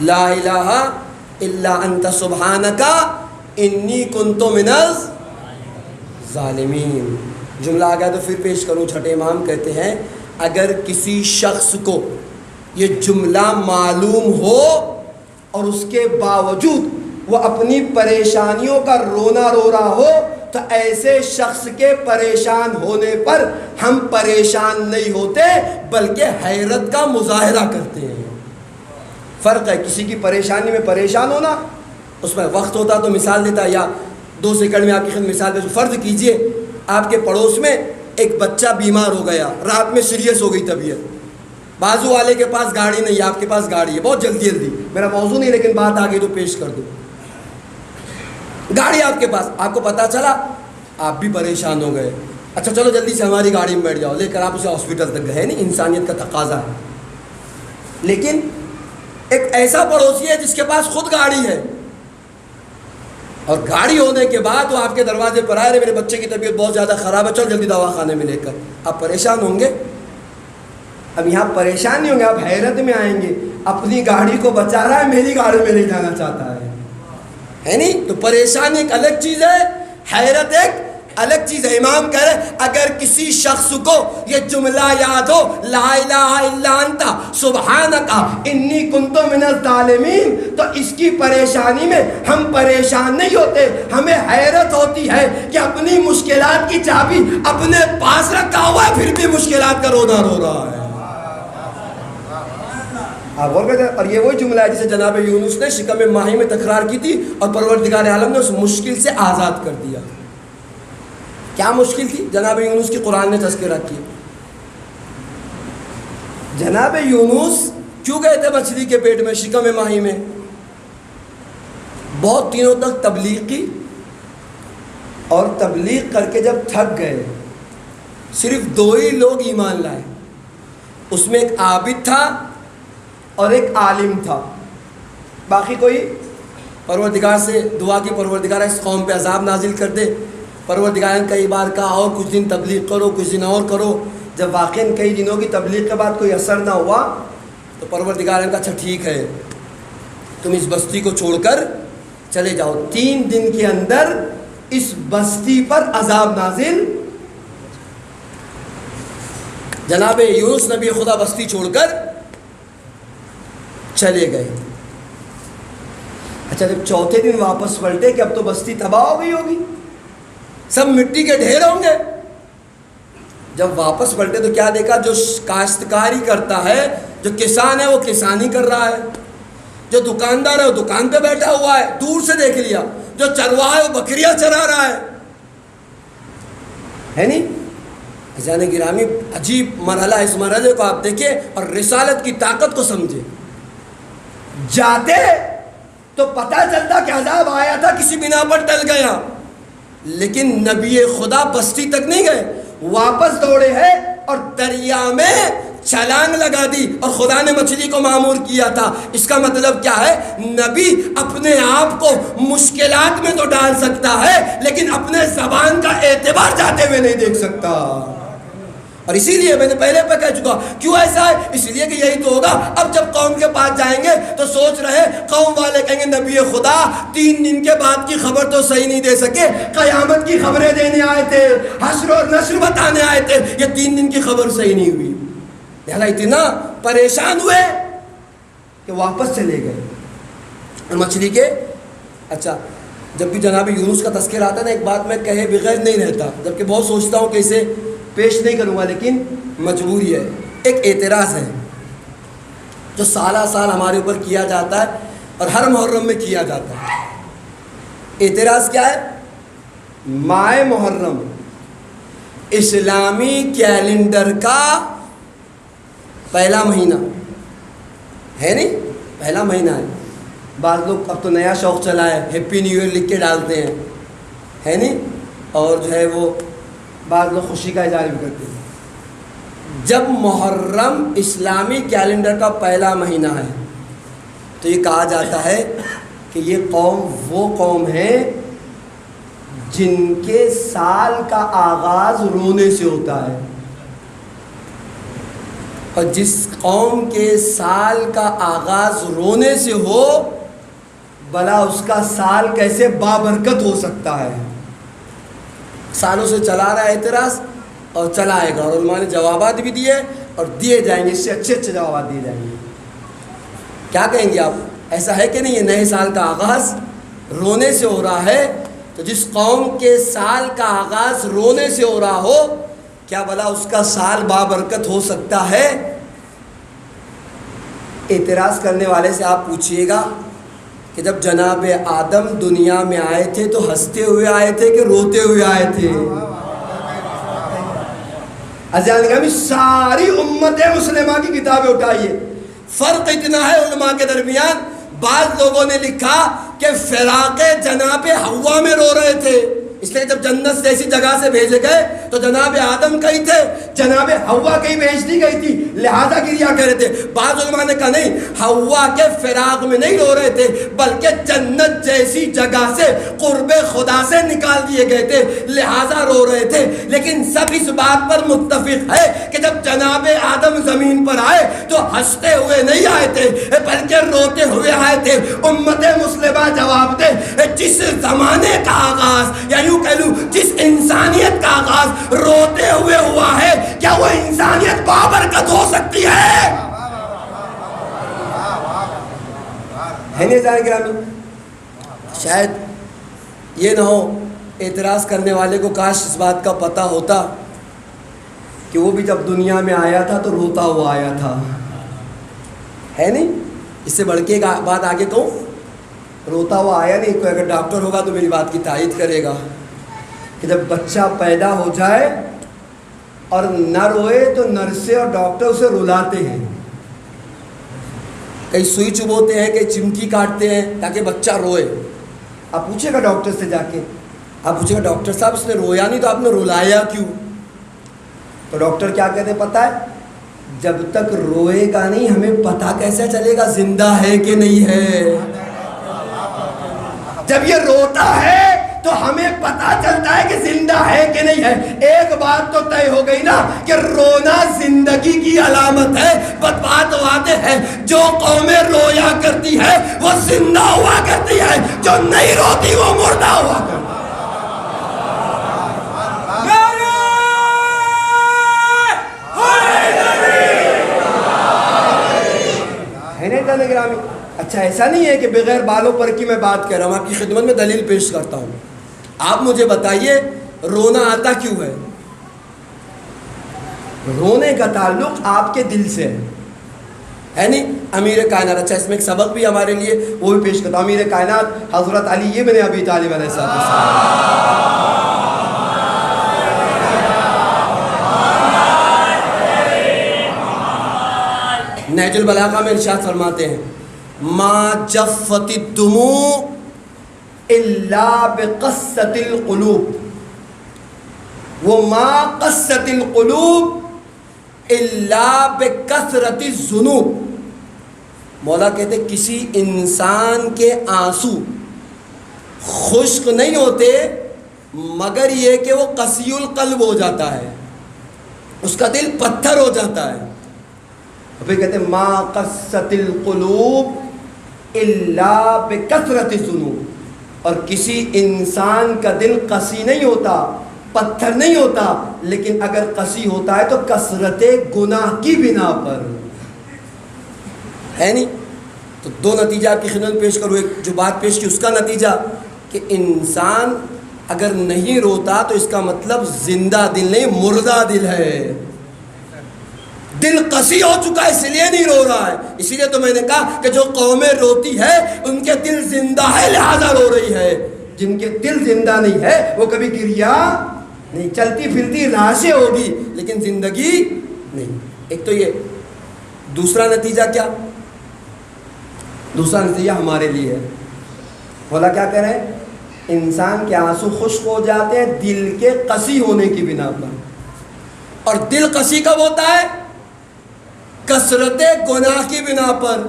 لا الہ الا انت سبحانک انی کنت من الظالمین. جملہ آ گیا تو پھر پیش کروں. چھٹے امام کہتے ہیں اگر کسی شخص کو یہ جملہ معلوم ہو اور اس کے باوجود وہ اپنی پریشانیوں کا رونا رو رہا ہو تو ایسے شخص کے پریشان ہونے پر ہم پریشان نہیں ہوتے بلکہ حیرت کا مظاہرہ کرتے ہیں. فرق ہے کسی کی پریشانی میں پریشان ہونا، اس میں وقت ہوتا تو مثال دیتا، یا 2 سیکنڈ میں آپ کی خدمت مثال دے. فرض کیجئے آپ کے پڑوس میں ایک بچہ بیمار ہو گیا، رات میں سیریس ہو گئی طبیعت، بازو والے کے پاس گاڑی نہیں ہے، آپ کے پاس گاڑی ہے، بہت جلدی میرا موضوع نہیں لیکن بات آ گئی تو پیش کر دوں. گاڑی آپ کے پاس، آپ کو پتا چلا، آپ بھی پریشان ہو گئے. اچھا چلو جلدی سے ہماری گاڑی میں بیٹھ جاؤ، لے کر آپ اسے ہاسپٹل تک گئے. نہیں، انسانیت کا تقاضا ہے. لیکن ایک ایسا پڑوسی ہے جس کے پاس خود گاڑی ہے، اور گاڑی ہونے کے بعد وہ آپ کے دروازے پر آئے، میرے بچے کی طبیعت بہت زیادہ خراب ہے، چل جلدی دواخانے میں لے کر. آپ پریشان ہوں گے؟ اب یہاں پریشان نہیں ہوں گے، آپ حیرت میں آئیں گے، اپنی گاڑی کو بچا رہا ہے، میری گاڑی میں لے جانا چاہتا ہے نہیں؟ تو پریشانی ایک الگ چیز ہے، حیرت ایک الگ چیز ہے. امام کہہ رہے اگر کسی شخص کو یہ جملہ یاد ہو، لا الہ الا انت سبحانک انی کنت من الظالمین، تو اس کی پریشانی میں ہم پریشان نہیں ہوتے، ہمیں حیرت ہوتی ہے کہ اپنی مشکلات کی چابی اپنے پاس رکھا ہوا ہے پھر بھی مشکلات کا رونا رو رہا ہے. آپ غور کرتے ہیں. اور یہ وہی جملہ ہے جسے جناب یونس نے شکم ماہی میں تکرار کی تھی اور پروردگار عالم نے اس مشکل سے آزاد کر دیا. کیا مشکل تھی؟ جناب یونس کی قرآن نے تذکرہ کیا. جناب یونس کیوں گئے تھے مچھلی کے پیٹ میں، شکم ماہی میں؟ بہت دنوں تک تبلیغ کی، اور تبلیغ کر کے جب تھک گئے، صرف 2 ہی لوگ ایمان لائے. اس میں ایک عابد تھا اور ایک عالم تھا، باقی کوئی. پروردگار سے دعا کی پروردگار اس قوم پہ عذاب نازل کر دے. پروردگار نے کئی بار کہا اور کچھ دن تبلیغ کرو، کچھ دن اور کرو. جب واقعاً کئی دنوں کی تبلیغ کے بعد کوئی اثر نہ ہوا تو پروردگار نے کہا اچھا ٹھیک ہے، تم اس بستی کو چھوڑ کر چلے جاؤ. 3 دن کے اندر اس بستی پر عذاب نازل. جناب یونس نبی خدا بستی چھوڑ کر چلے گئے. اچھا جب 4تھے دن واپس پلٹے کہ اب تو بستی تباہ ہو گئی ہوگی، سب مٹی کے ڈھیر ہوں گے. جب واپس پلٹے تو کیا دیکھا؟ جو کاشتکاری کرتا ہے، جو کسان ہے وہ کسانی کر رہا ہے، جو دکاندار ہے وہ دکان پہ بیٹھا ہوا ہے، دور سے دیکھ لیا. جو چرواہا ہے وہ بکریاں چرا رہا ہے نہیں؟ عزیزان گرامی عجیب مرحلہ. اس مرحلے کو آپ دیکھیں اور رسالت کی طاقت کو سمجھیں. جاتے تو پتہ چلتا کہ عذاب آیا تھا، کسی بنا پر ٹل گیا، لیکن نبی خدا بستی تک نہیں گئے، واپس دوڑے ہیں اور دریا میں چھلانگ لگا دی، اور خدا نے مچھلی کو معمور کیا تھا. اس کا مطلب کیا ہے؟ نبی اپنے آپ کو مشکلات میں تو ڈال سکتا ہے لیکن اپنے زبان کا اعتبار جاتے ہوئے نہیں دیکھ سکتا. اور اسی لیے میں نے پہلے پہ کہہ چکا کیوں ایسا ہے، اس لیے کہ یہی تو ہوگا. اب جب قوم کے پاس جائیں گے تو سوچ رہے قوم والے کہیں گے نبی خدا 3 دن کے بعد کی خبر تو صحیح نہیں دے سکے، قیامت کی خبریں دینے آئے تھے، حشر اور نشر بتانے آئے تھے، یہ 3 دن کی خبر صحیح نہیں ہوئی. لہذا اتنا پریشان ہوئے کہ واپس چلے گئے. اور مچھلی کے اچھا جب بھی جناب یونس کا تذکر آتا ہے نا، ایک بات میں کہے بغیر نہیں رہتا، جبکہ بہت سوچتا ہوں کہ اسے پیش نہیں کروں گا، لیکن مجبوری ہے۔ ایک اعتراض ہے جو سالہ سال ہمارے اوپر کیا جاتا ہے اور ہر محرم میں کیا جاتا ہے۔ اعتراض کیا ہے؟ ماہ محرم اسلامی کیلنڈر کا پہلا مہینہ ہے، نہیں پہلا مہینہ ہے۔ بعض لوگ اب تو نیا شوق چلا ہے، ہیپی نیو ایئر لکھ کے ڈالتے ہیں، ہے نہیں، اور جو ہے وہ بعض لوگ خوشی کا اظہار بھی کرتے ہیں۔ جب محرم اسلامی کیلنڈر کا پہلا مہینہ ہے تو یہ کہا جاتا ہے کہ یہ قوم وہ قوم ہے جن کے سال کا آغاز رونے سے ہوتا ہے، اور جس قوم کے سال کا آغاز رونے سے ہو بھلا اس کا سال کیسے بابرکت ہو سکتا ہے؟ سالوں سے چلا رہا ہے اعتراض اور چلائے گا، اور علماء نے جوابات بھی دیے اور دیے جائیں گے، اس سے اچھے اچھے جوابات دیے جائیں گے۔ کیا کہیں گے آپ؟ ایسا ہے کہ نہیں یہ نئے سال کا آغاز رونے سے ہو رہا ہے؟ تو جس قوم کے سال کا آغاز رونے سے ہو رہا ہو کیا بھلا اس کا سال بابرکت ہو سکتا ہے؟ اعتراض کرنے والے سے آپ پوچھئے گا کہ جب جناب آدم دنیا میں آئے تھے تو ہنستے ہوئے آئے تھے کہ روتے ہوئے آئے تھے؟ عزیزان گرامی ساری امت مسلمہ کی کتابیں اٹھائیے، فرق اتنا ہے علماء کے درمیان۔ بعض لوگوں نے لکھا کہ فراق جناب حوا میں رو رہے تھے، اس لیے جب جنت جیسی جگہ سے بھیجے گئے تو جناب آدم کہیں تھے، جناب حوا کہیں بھیج دی گئی تھی، لہذا گریا کہہ رہے تھے۔ بعض علماء نے کہا نہیں، حوا کے فراق میں نہیں رو رہے تھے بلکہ جنت جیسی جگہ سے قرب خدا سے نکال دیے گئے تھے لہذا رو رہے تھے۔ لیکن سب اس بات پر متفق ہے کہ جب جناب آدم زمین پر آئے تو ہنستے ہوئے نہیں آئے تھے بلکہ روتے ہوئے آئے تھے۔ امت مسلمہ جواب دے، جس زمانے کا آغاز یا یوں کہہ لوں جس انسانیت کا آغاز روتے ہوئے ہوا ہے، کیا وہ انسانیت بابرکت ہو سکتی ہے؟ نہیں جان گرامی، شاید یہ نہ ہو اعتراض کرنے والے کو کاش اس بات کا پتہ ہوتا کہ وہ بھی جب دنیا میں آیا تھا تو روتا ہوا آیا تھا، ہے نہیں؟ اس سے بڑھ کے ایک بات آگے کہوں، روتا ہوا آیا نہیں، کوئی اگر ڈاکٹر ہوگا تو میری بات کی تائید کرے گا کہ جب بچہ پیدا ہو جائے اور نہ روئے تو نرسیں اور ڈاکٹر اسے رلاتے ہیں، کئی سوئی چبوتے ہیں، کئی چمکی کاٹتے ہیں تاکہ بچہ روئے۔ آپ پوچھے گا ڈاکٹر سے جا کے، آپ پوچھے گا ڈاکٹر صاحب اس نے رویا نہیں تو آپ نے رلایا کیوں؟ تو ڈاکٹر کیا کہتے ہیں پتہ ہے؟ جب تک روئے گا نہیں ہمیں پتہ کیسے چلے گا زندہ ہے کہ نہیں ہے؟ جب یہ روتا ہے تو ہمیں پتہ چلتا ہے کہ زندہ ہے کہ نہیں ہے۔ ایک بات تو طے ہو گئی نا کہ رونا زندگی کی علامت ہے۔ بات واضح ہے، جو قومیں رویا کرتی ہے وہ زندہ ہوا کرتی ہے، جو نہیں روتی وہ مردہ ہوا کرتی ہے۔ اچھا ایسا نہیں ہے کہ بغیر بالوں پر کی میں بات کہہ رہا ہوں، آپ کی خدمت میں دلیل پیش کرتا ہوں۔ آپ مجھے بتائیے رونا آتا کیوں ہے؟ رونے کا تعلق آپ کے دل سے ہے نہیں؟ امیر کائنات، اچھا اس میں ایک سبق بھی ہمارے لیے وہ بھی پیش کرتا ہوں۔ امیر کائنات حضرت علی بن ابی طالب علیہ السلام، نہج البلاغہ میں ارشاد فرماتے ہیں ما جفت الدموع الا بقصۃ القلوب وما قصۃ القلوب الا بکثرۃ الذنوب۔ مولا کہتے ہیں کسی انسان کے آنسو خشک نہیں ہوتے مگر یہ کہ وہ قسی القلب ہو جاتا ہے، اس کا دل پتھر ہو جاتا ہے۔ پھر کہتے ہیں ما قصۃ القلوب الا بکثرۃ الذنوب، اور کسی انسان کا دل قسی نہیں ہوتا، پتھر نہیں ہوتا، لیکن اگر قسی ہوتا ہے تو کثرت گناہ کی بنا پر، ہے نہیں؟ تو دو نتیجہ آپ کی خدمت میں پیش کروں. ایک جو بات پیش کی اس کا نتیجہ کہ انسان اگر نہیں روتا تو اس کا مطلب زندہ دل نہیں مردہ دل ہے. دل قسی ہو چکا ہے اس لیے نہیں رو رہا ہے. اسی لیے تو میں نے کہا کہ جو قومیں روتی ہے ان کے دل زندہ ہے لہذا رو رہی ہے. جن کے دل زندہ نہیں ہے وہ کبھی گریا نہیں, چلتی پھرتی لاشیں ہوگی لیکن زندگی نہیں. ایک تو یہ. دوسرا نتیجہ کیا؟ دوسرا نتیجہ ہمارے لیے ہے. بولا کیا کہہ رہے ہیں؟ انسان کے آنسو خشک ہو جاتے ہیں دل کے قسی ہونے کی بنا پر. اور دل قسی کب ہوتا ہے؟ کثرت گناہ کی بنا پر.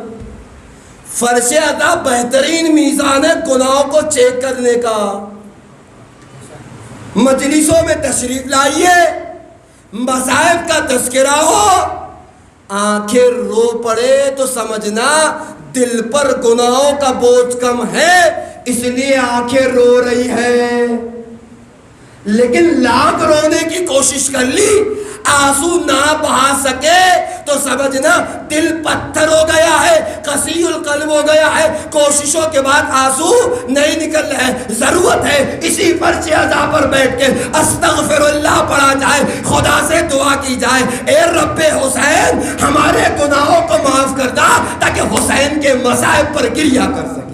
فرش ادا بہترین میزان ہے گناہوں کو چیک کرنے کا. مجلسوں میں تشریف لائیے, مذاہب کا تذکرہ ہو, آنکھیں رو پڑے تو سمجھنا دل پر گناہوں کا بوجھ کم ہے اس لیے آنکھیں رو رہی ہے. لیکن لاکھ رونے کی کوشش کر لی, آنسو نہ بہا سکے تو سمجھنا دل پتھر ہو گیا ہے, قسی القلب ہو گیا ہے. کوششوں کے بعد آنسو نہیں نکل رہے ہیں. ضرورت ہے اسی فرش ادا پر بیٹھ کے استغفر اللہ پڑھا جائے, خدا سے دعا کی جائے, اے رب حسین ہمارے گناہوں کو معاف کر دا تاکہ حسین کے مصائب پر گریہ کر سکے.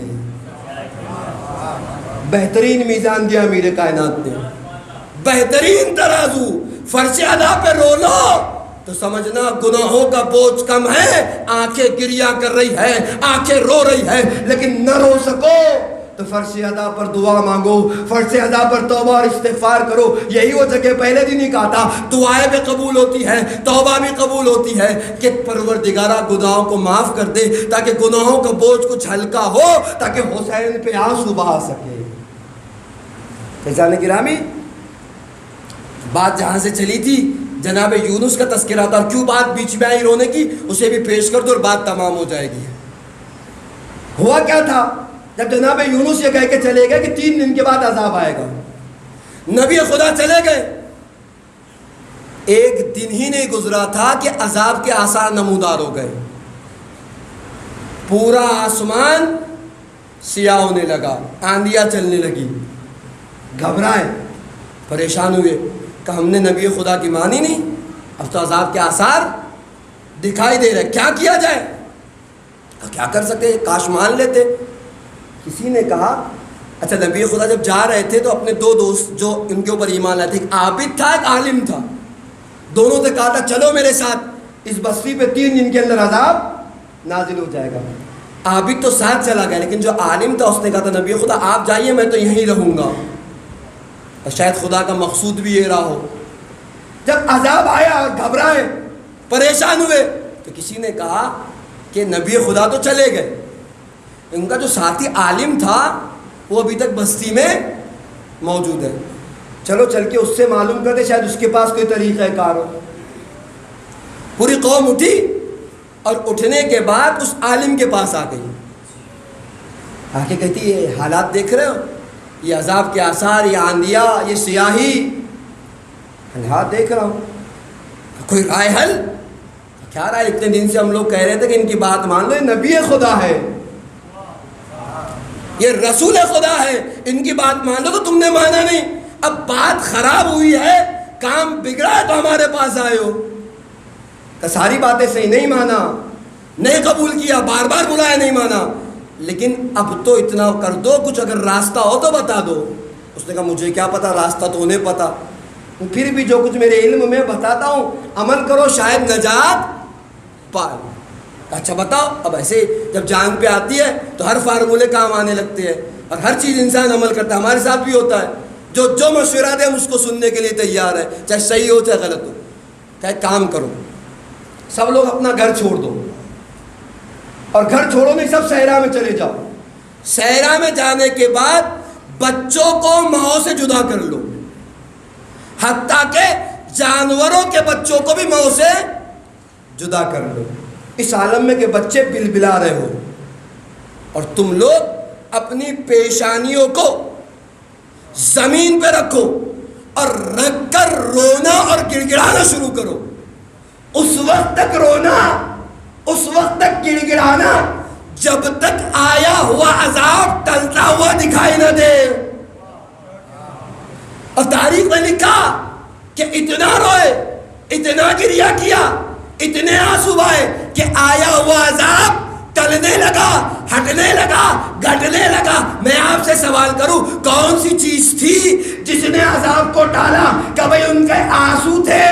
بہترین میزان دیا میرے کائنات نے, بہترین ترازو. فرش ادا پہ رو لو تو سمجھنا گناہوں کا بوجھ کم ہے, آنکھیں گریہ کر رہی ہے, آنکھیں رو رہی ہے. لیکن نہ رو سکو تو فرش ادا پر دعا مانگو, فرش ادا پر توبہ اور استغفار کرو. یہی وہ جگہ پہلے دن ہی کہا تھا دعائیں بھی قبول ہوتی ہیں, توبہ بھی قبول ہوتی ہے کہ پروردگارہ گناہوں کو معاف کر دے تاکہ گناہوں کا بوجھ کچھ ہلکا ہو, تاکہ حسین پہ آنسو بہا سکے. فیضان گرامی, بات جہاں سے چلی تھی جناب یونس کا تذکرہ تھا, اور کیوں بات بیچ میں آئی رونے کی اسے بھی پیش کر دو اور بات تمام ہو جائے گی. ہوا کیا تھا جب جناب یونس یہ کہہ کے چلے گئے کہ 3 دن کے بعد عذاب آئے گا, نبی خدا چلے گئے, ایک دن ہی نہیں گزرا تھا کہ عذاب کے آثار نمودار ہو گئے. پورا آسمان سیاہ ہونے لگا, آندھیاں چلنے لگی. گھبرائے, پریشان ہوئے کہ ہم نے نبی خدا کی مانی نہیں, اب تو عذاب کے آثار دکھائی دے رہے, کیا کیا جائے؟ کیا کر سکتے, کاش مان لیتے. کسی نے کہا اچھا نبی خدا جب جا رہے تھے تو اپنے 2 دوست جو ان کے اوپر ایمان لائے تھے, ایک عابد تھا ایک عالم تھا, دونوں سے کہا تھا چلو میرے ساتھ اس بستی پہ 3 دن کے اندر عذاب نازل ہو جائے گا. عابد تو ساتھ چلا گیا, لیکن جو عالم تھا اس نے کہا تھا نبی خدا آپ جائیے میں تو یہیں رہوں گا. اور شاید خدا کا مقصود بھی یہ رہا ہو. جب عذاب آیا اور گھبرائے پریشان ہوئے تو کسی نے کہا کہ نبی خدا تو چلے گئے, ان کا جو ساتھی عالم تھا وہ ابھی تک بستی میں موجود ہے, چلو چل کے اس سے معلوم کرتے شاید اس کے پاس کوئی طریقہ کار ہو. پوری قوم اٹھی اور اٹھنے کے بعد اس عالم کے پاس آ گئی, آ کے کہتی یہ حالات دیکھ رہے ہو, یہ عذاب کے آثار, یہ آندھیا, یہ سیاہی, حالات دیکھ رہا ہوں, کوئی رائے حل؟ کیا رائے؟ اتنے دن سے ہم لوگ کہہ رہے تھے کہ ان کی بات مان لو, یہ نبی خدا ہے, یہ رسول خدا ہے, ان کی بات مان لو, تو تم نے مانا نہیں. اب بات خراب ہوئی ہے, کام بگڑا ہے تو ہمارے پاس آئے ہو. کہ ساری باتیں صحیح نہیں مانا, نہیں قبول کیا, بار بار بلایا نہیں مانا, لیکن اب تو اتنا کر دو, کچھ اگر راستہ ہو تو بتا دو. اس نے کہا مجھے کیا پتا, راستہ تو انہیں پتا, پھر بھی جو کچھ میرے علم میں بتاتا ہوں عمل کرو شاید نجات پائے. اچھا بتاؤ. اب ایسے جب جان پہ آتی ہے تو ہر فارمولے کام آنے لگتے ہیں اور ہر چیز انسان عمل کرتا ہے. ہمارے ساتھ بھی ہوتا ہے, جو مشورہ دے ہم اس کو سننے کے لیے تیار ہے, چاہے صحیح ہو چاہے غلط ہو. کہ کام کرو, سب لوگ اپنا گھر چھوڑ دو, اور گھر چھوڑو نہیں سب صحرا میں چلے جاؤ. صحرا میں جانے کے بعد بچوں کو ماؤں سے جدا کر لو, حتیٰ کہ جانوروں کے بچوں کو بھی ماؤں سے جدا کر لو. اس عالم میں کہ بچے بلبلا رہے ہو اور تم لوگ اپنی پیشانیوں کو زمین پہ رکھو اور رکھ کر رونا اور گڑ گڑانا شروع کرو. اس وقت تک رونا, اس وقت تک گڑ گڑانا جب تک آیا ہوا عذاب ٹلتا ہوا دکھائی نہ دے. اور تاریخ میں لکھا کہ اتنا روئے، اتنا گریہ کیا، اتنے آنسو بہائے کہ آیا ہوا عذاب ٹلنے لگا، ہٹنے لگا، گھٹنے لگا. میں آپ سے سوال کروں، کون سی چیز تھی جس نے عذاب کو ٹالا؟ کہ بھئی ان کے آنسو تھے،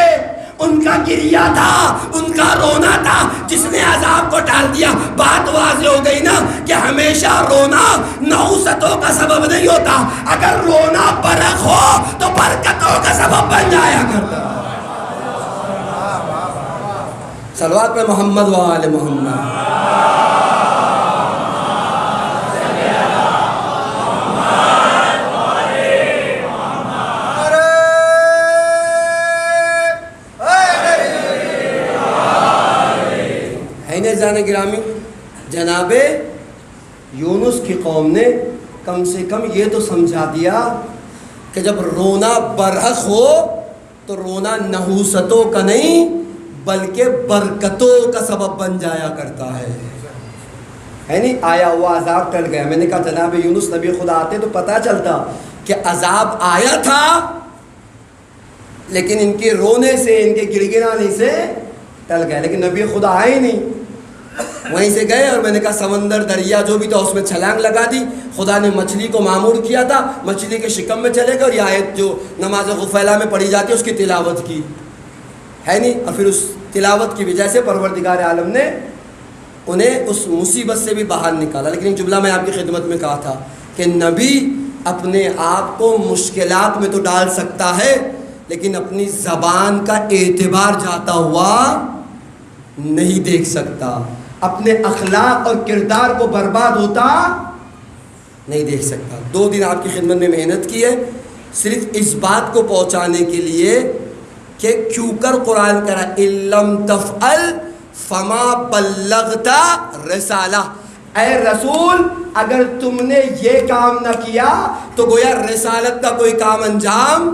ان کا گریہ تھا، ان کا رونا تھا جس نے عذاب کو ٹال دیا. بات واضح ہو گئی نا کہ ہمیشہ رونا نحوستوں کا سبب نہیں ہوتا. اگر رونا برق ہو تو برکتوں کا سبب بن جایا کرتا. صلوات پہ محمد و آل محمد. جان گرامی، جناب یونس کی قوم نے کم سے کم یہ تو سمجھا دیا کہ جب رونا برحق ہو تو رونا نحوستوں کا نہیں بلکہ برکتوں کا سبب بن جایا کرتا ہے نہیں؟ آیا ہوا عذاب ٹل گیا. میں نے کہا جناب یونس نبی خدا آتے تو پتہ چلتا کہ عذاب آیا تھا، لیکن ان کے رونے سے، ان کے گڑگڑانے سے ٹل گیا. لیکن نبی خدا آئے نہیں، وہیں سے گئے اور میں نے کہا سمندر دریا جو بھی تھا اس میں چھلانگ لگا دی. خدا نے مچھلی کو معمور کیا تھا، مچھلی کے شکم میں چلے گئے اور یہ آیت جو نماز غفیلہ میں پڑھی جاتی ہے اس کی تلاوت کی ہے نہیں. اور پھر اس تلاوت کی وجہ سے پروردگار عالم نے انہیں اس مصیبت سے بھی باہر نکالا. لیکن ایک جملہ میں آپ کی خدمت میں کہا تھا کہ نبی اپنے آپ کو مشکلات میں تو ڈال سکتا ہے لیکن اپنی زبان کا اعتبار جاتا ہوا نہیں دیکھ سکتا، اپنے اخلاق اور کردار کو برباد ہوتا نہیں دیکھ سکتا. 2 دن آپ کی خدمت میں محنت کی ہے صرف اس بات کو پہنچانے کے لیے کہ کیوں کر قرآن کرا اِلَّمْ تَفْعَلْ فَمَا بَلَّغْتَ رِسَالَةَ. اے رسول اگر تم نے یہ کام نہ کیا تو گویا رسالت کا کوئی کام انجام.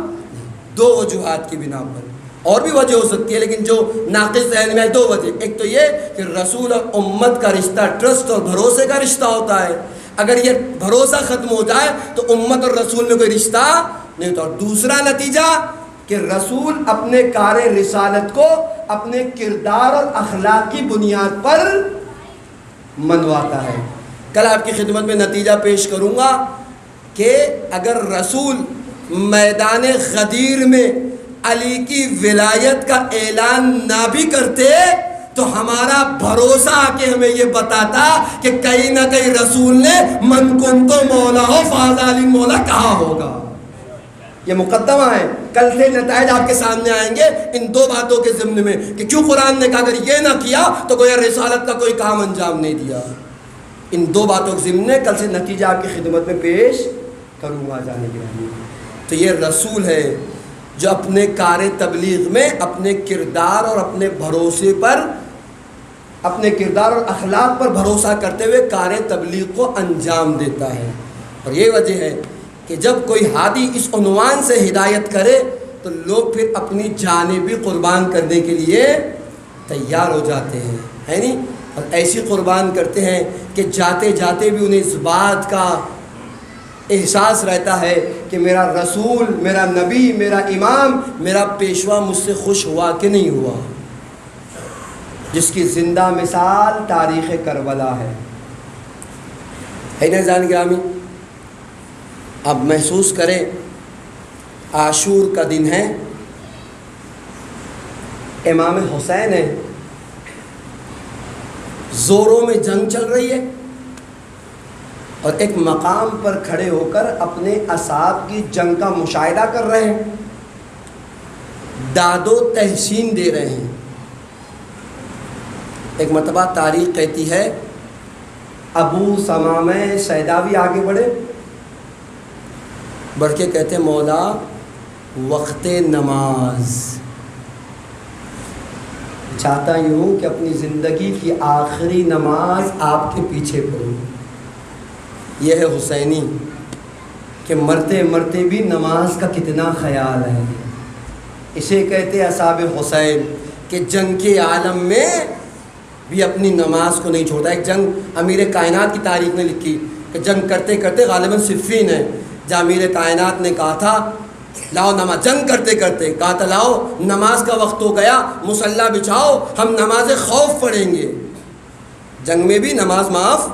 2 وجوہات کی بنا پر، اور بھی وجہ ہو سکتی ہے لیکن جو ناقص ذہن میں ہے 2 وجہ. ایک تو یہ کہ رسول اور امت کا رشتہ ٹرسٹ اور بھروسے کا رشتہ ہوتا ہے. اگر یہ بھروسہ ختم ہو جائے تو امت اور رسول میں کوئی رشتہ نہیں ہوتا. اور دوسرا نتیجہ کہ رسول اپنے کار رسالت کو اپنے کردار اور اخلاق کی بنیاد پر منواتا ہے. کل آپ کی خدمت میں نتیجہ پیش کروں گا کہ اگر رسول میدان غدیر میں علی کی ولایت کا اعلان نہ بھی کرتے تو ہمارا بھروسہ آ کے ہمیں یہ بتاتا کہ کہیں نہ کہیں رسول نے من کنتو مولا ہو فاز علی مولا کہا ہوگا. یہ مقدمہ ہے. کل سے نتائج آپ کے سامنے آئیں گے ان 2 باتوں کے ضمن میں کہ کیوں قرآن نے کہا اگر یہ نہ کیا تو گویا رسالت کا کوئی کام انجام نہیں دیا. ان 2 باتوں کے ضمن میں کل سے نتیجہ آپ کی خدمت میں پیش کروں گا جانے کے لیے. تو یہ رسول ہے جو اپنے کار تبلیغ میں اپنے کردار اور اپنے بھروسے پر، اپنے کردار اور اخلاق پر بھروسہ کرتے ہوئے کار تبلیغ کو انجام دیتا ہے. اور یہ وجہ ہے کہ جب کوئی ہادی اس عنوان سے ہدایت کرے تو لوگ پھر اپنی جانیں بھی قربان کرنے کے لیے تیار ہو جاتے ہیں ہے نہیں. اور ایسی قربان کرتے ہیں کہ جاتے جاتے بھی انہیں اس بات کا احساس رہتا ہے کہ میرا رسول، میرا نبی، میرا امام، میرا پیشوا مجھ سے خوش ہوا کہ نہیں ہوا. جس کی زندہ مثال تاریخ کربلا ہے ناظرین گرامی. اب محسوس کریں عاشور کا دن ہے، امام حسین ہے، زوروں میں جنگ چل رہی ہے اور ایک مقام پر کھڑے ہو کر اپنے اصحاب کی جنگ کا مشاہدہ کر رہے ہیں، داد و تحسین دے رہے ہیں. ایک مرتبہ تاریخ کہتی ہے ابو ثمامہ سیداوی آگے بڑھ کے کہتے ہیں مولا وقت نماز چاہتا ہوں کہ اپنی زندگی کی آخری نماز آپ کے پیچھے پڑھوں. یہ ہے حسینی کہ مرتے مرتے بھی نماز کا کتنا خیال ہے. اسے کہتے ہیں اصحاب حسین کہ جنگ کے عالم میں بھی اپنی نماز کو نہیں چھوڑتا. ایک جنگ امیر کائنات کی تاریخ نے لکھی کہ جنگ کرتے کرتے غالباً صفین ہے جہاں امیر کائنات نے کہا تھا لاؤ نماز، جنگ کرتے کرتے کہا تھا لاؤ نماز کا وقت ہو گیا، مصلی بچھاؤ، ہم نماز خوف پڑھیں گے. جنگ میں بھی نماز معاف،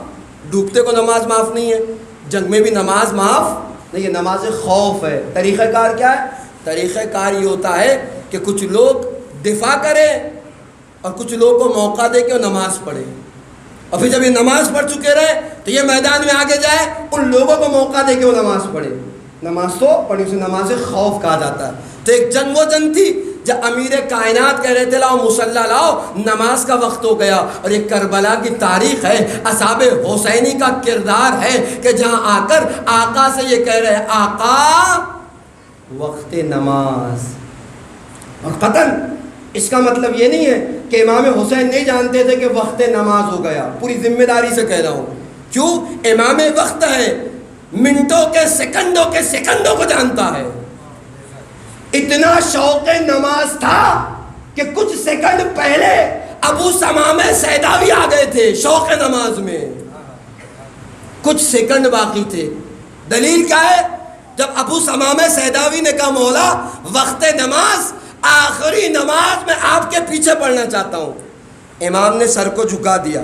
ڈوبتے کو نماز معاف نہیں ہے، جنگ میں بھی نماز معاف نہیں، یہ نماز خوف ہے. طریقہ کار کیا ہے؟ طریقہ کار یہ ہوتا ہے کہ کچھ لوگ دفاع کریں اور کچھ لوگوں کو موقع دے کے وہ نماز پڑھیں، اور پھر جب یہ نماز پڑھ چکے رہے تو یہ میدان میں آگے جائے ان لوگوں کو موقع دے کے وہ نماز پڑھے. نماز تو پڑھی، اسے نماز خوف کہا جاتا ہے. تو ایک جنگ وہ جنگ تھی جب امیر کائنات کہہ رہے تھے لاؤ مصلی لاؤ، نماز کا وقت ہو گیا. اور یہ کربلا کی تاریخ ہے، اصحاب حسینی کا کردار ہے کہ جہاں آ کر آقا سے یہ کہہ رہے ہیں آقا وقت نماز. اور قطعاً اس کا مطلب یہ نہیں ہے کہ امام حسین نہیں جانتے تھے کہ وقت نماز ہو گیا. پوری ذمہ داری سے کہہ رہا ہوں، کیوں؟ امام وقت ہے، منٹوں کے سیکنڈوں کو جانتا ہے. اتنا شوق نماز تھا کہ کچھ سیکنڈ پہلے ابو ثمامہ سیداوی آ گئے تھے شوق نماز میں، کچھ سیکنڈ باقی تھے. دلیل کیا ہے؟ جب ابو ثمامہ سیداوی نے کہا مولا وقت نماز، آخری نماز میں آپ کے پیچھے پڑھنا چاہتا ہوں، امام نے سر کو جھکا دیا.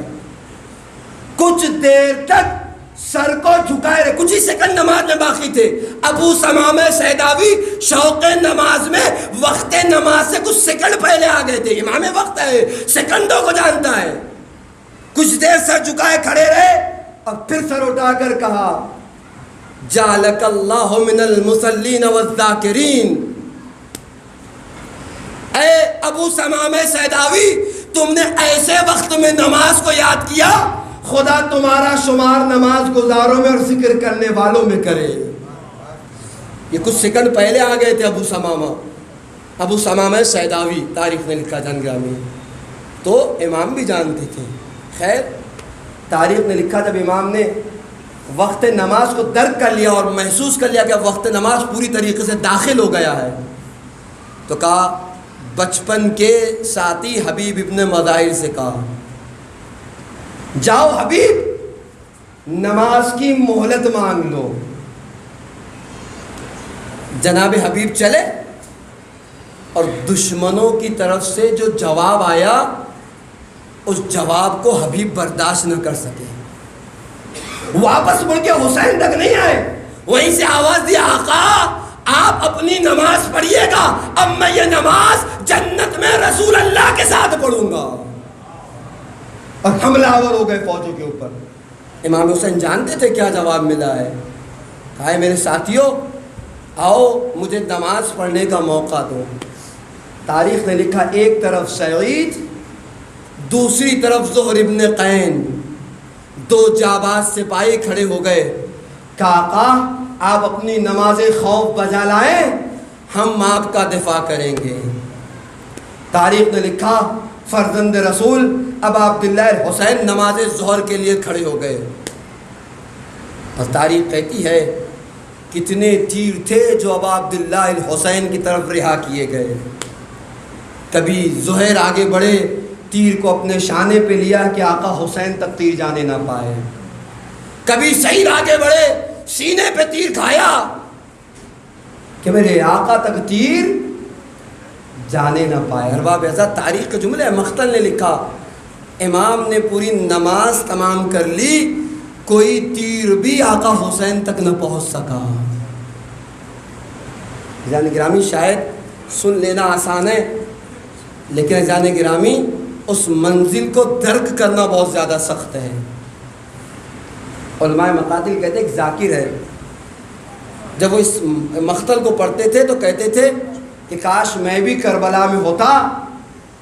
کچھ دیر تک سر کو جھکائے رہے، کچھ ہی سیکنڈ نماز میں باقی تھے. ابو ثمامہ سیداوی شوق نماز میں وقت نماز سے کچھ سیکنڈ پہلے آ گئے تھے. امام وقت ہے، سیکنڈوں کو جانتا ہے. کچھ دیر سر جھکائے کھڑے رہے اور پھر سر اٹھا کر کہا جعلک اللہ من المصلین والذاکرین. اے ابو ثمامہ سیداوی، تم نے ایسے وقت میں نماز کو یاد کیا، خدا تمہارا شمار نماز گزاروں میں اور ذکر کرنے والوں میں کرے. یہ کچھ سیکنڈ پہلے آ گئے تھے ابو ثمامہ سیداوی، تاریخ نے لکھا جان گرامی. تو امام بھی جانتے تھے. خیر تاریخ نے لکھا جب امام نے وقت نماز کو درک کر لیا اور محسوس کر لیا کہ وقت نماز پوری طریقے سے داخل ہو گیا ہے، تو کہا بچپن کے ساتھی حبیب ابن مظاہر سے کہا جاؤ حبیب نماز کی مہلت مانگ لو. جناب حبیب چلے اور دشمنوں کی طرف سے جو جواب آیا اس جواب کو حبیب برداشت نہ کر سکے. واپس مڑ کے حسین تک نہیں آئے، وہیں سے آواز دیا آقا آپ اپنی نماز پڑھیے گا، اب میں یہ نماز جنت میں رسول اللہ کے ساتھ پڑھوں گا. اور حملہ آور ہو گئے فوجوں کے اوپر. امام حسین جانتے تھے کیا جواب ملا ہے. کہا ہے میرے ساتھیوں آؤ مجھے نماز پڑھنے کا موقع دو. تاریخ نے لکھا ایک طرف سعید، دوسری طرف زہر ابن قین، دو جاباز سپاہی کھڑے ہو گئے. کہا آقا آپ اپنی نماز خوف بجا لائیں، ہم آپ کا دفاع کریں گے. تاریخ نے لکھا فرزند رسول ابا عبداللہ حسین نماز ظہر کے لیے کھڑے ہو گئے. اور تاریخ کہتی ہے کتنے تیر تھے جو ابا عبداللہ حسین کی طرف رہا کیے گئے. کبھی زہر آگے بڑھے، تیر کو اپنے شانے پہ لیا کہ آقا حسین تک تیر جانے نہ پائے. کبھی سعید آگے بڑھے، سینے پہ تیر کھایا کہ میرے آقا تک تیر جانے نہ پائے. ارباب ایسا تاریخ کے جملے مختل نے لکھا امام نے پوری نماز تمام کر لی، کوئی تیر بھی آقا حسین تک نہ پہنچ سکا. جان گرامی شاید سن لینا آسان ہے، لیکن جان گرامی اس منزل کو درک کرنا بہت زیادہ سخت ہے. علماء مقاتل کہتے ہیں ایک ذاکر ہے، جب وہ اس مقتل کو پڑھتے تھے تو کہتے تھے کہ کاش میں بھی کربلا میں ہوتا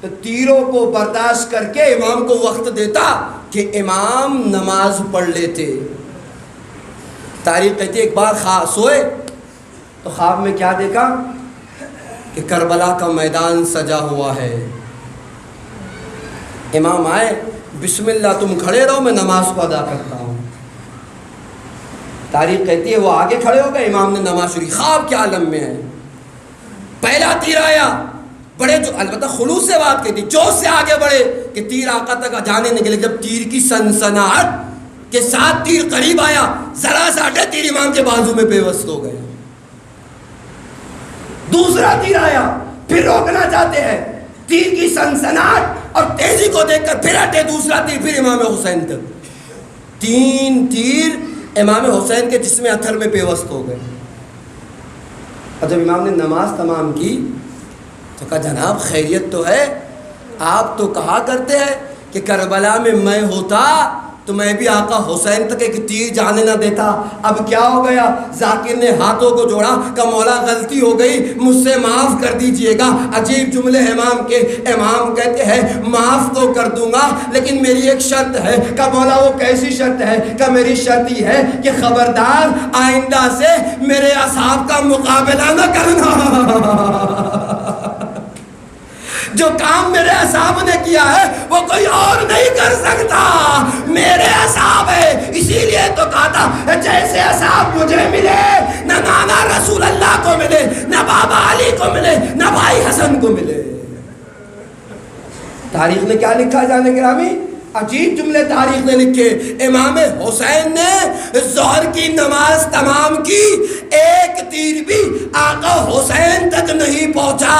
تو تیروں کو برداشت کر کے امام کو وقت دیتا کہ امام نماز پڑھ لیتے. تاریخ کہتی ہے ایک بار سوئے تو خواب میں کیا دیکھا کہ کربلا کا میدان سجا ہوا ہے. امام آئے، بسم اللہ تم کھڑے رہو میں نماز کو ادا کرتا ہوں. تاریخ کہتی ہے وہ آگے کھڑے ہو گئے، امام نے نماز شروع. خواب کے عالم میں ہے. پہلا تیر آیا، بڑے جو البتہ خلوص سے بات کہتی، جوش سے آگے بڑھے کہ تیر آقا تک جانے نکلے. جب تیر کی سنسناہٹ کے ساتھ تیر قریب آیا، ذرا سا ہٹے تیر امام کے بازو میں پیوست ہو گیا. دوسرا تیر آیا، پھر روکنا چاہتے ہیں، تیر کی سنسناہٹ اور تیزی کو دیکھ کر پھر ہٹے، دوسرا تیر پھر امام حسین تک. 3 تیر امام حسین کے جسم اطہر میں پیوست ہو گئے. اور جب امام نے نماز تمام کی تو کہا جناب خیریت تو ہے؟ آپ تو کہا کرتے ہیں کہ کربلا میں میں ہوتا تو میں بھی آقا حسین تک ایک تیر جانے نہ دیتا. اب کیا ہو گیا؟ ذاکر نے ہاتھوں کو جوڑا کہ مولا غلطی ہو گئی، مجھ سے معاف کر دیجئے گا. عجیب جملے امام کے. امام کہتے ہیں معاف تو کر دوں گا لیکن میری ایک شرط ہے. کہ مولا وہ کیسی شرط ہے؟ کہ میری شرط یہ ہے کہ خبردار آئندہ سے میرے اصحاب کا مقابلہ نہ کرنا. جو کام میرے اصحاب نے کیا ہے وہ کوئی اور نہیں کر سکتا، میرے اصحاب ہے. اسی لیے تو کہا تھا جیسے اصحاب مجھے ملے، نہ نانا رسول اللہ کو ملے، نہ بابا علی کو ملے، نہ بھائی حسن کو ملے. تاریخ نے کیا لکھا جانے گرامی؟ عجیب جملے تاریخ نے لکھے. امام حسین نے ظہر کی نماز تمام کی، ایک تیر بھی آقا حسین تک نہیں پہنچا.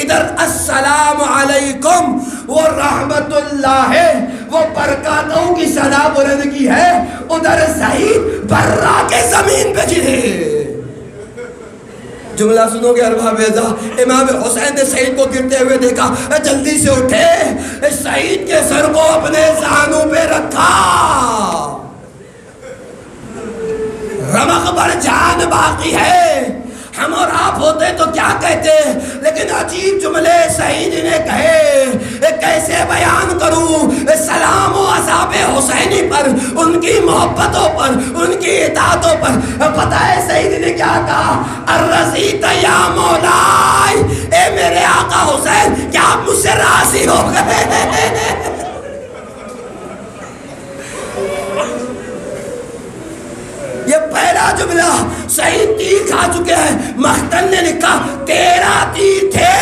ادھر السلام علیکم وہ رحمت اللہ وہ برکاتوں کی صدا بلند کی ہے، ادھر شہید برا کے زمین پہ گرے. جملہ سنو گے ارباب اعزاز. امام حسین نے سعید کو گرتے ہوئے دیکھا، جلدی سے اٹھے، سعید کے سر کو اپنے زانوں پہ رکھا. رمق بر جان باقی ہے. ہم اور آپ ہوتے تو کیا کہتے، لیکن عجیب جملے سعید نے کہے. کیسے بیان کروں سلام و عذاب حسینی پر، ان کی محبتوں پر، ان کی اطاعتوں پر. پتہ ہے سعید نے کیا کہا؟ الرضیت یا مولائی، اے میرے آقا حسین کیا آپ مجھ سے راضی ہو گئے؟ یہ پہلا جملہ. سعید تیر کھا چکے ہیں. مختن نے لکھا 13 تیر تھے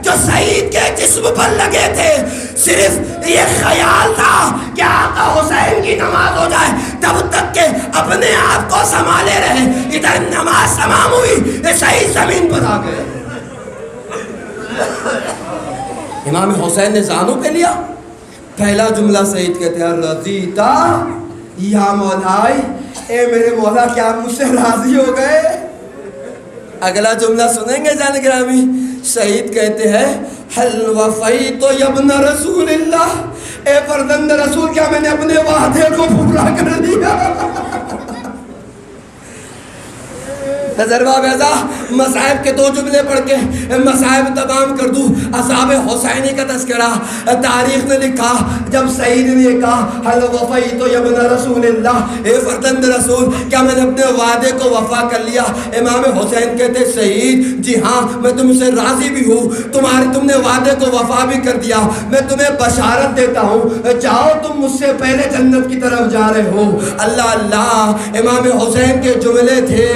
جو سعید کے جسم پر لگے تھے. صرف یہ خیال تھا کہ آقا حسین کی نماز ہو جائے تب تک کہ اپنے آپ کو سنبھالے رہے. ادھر نماز تمام ہوئی، سعید زمین پر آ گئے. امام حسین نے زانوں پہ لیا. پہلا جملہ سعید کہتے ہیں رضیتا یا مولائی، اے میرے مولا کیا آپ مجھ سے راضی ہو گئے؟ اگلا جملہ سنیں گے جان گرامی. شہید کہتے ہیں حل وفیت یا ابن رسول اللہ، اے فرزند رسول کیا میں نے اپنے وعدے کو پورا کر دیا؟ تجربہ بیضا مصائب کے 2 جملے پڑھ کے مصائب تمام کر دوں. اصحاب حسینی کا تذکرہ تاریخ نے لکھا. جب سعید نے کہا حل وفیت یا ابن رسول اللہ، اے فرزند رسول کیا میں نے اپنے وعدے کو وفا کر لیا؟ امام حسین کہتے سعید جی ہاں میں تم سے راضی بھی ہوں، تم نے وعدے کو وفا بھی کر دیا. میں تمہیں بشارت دیتا ہوں، جاؤ تم مجھ سے پہلے جنت کی طرف جا رہے ہو. اللہ اللہ. امام حسین کے جملے تھے.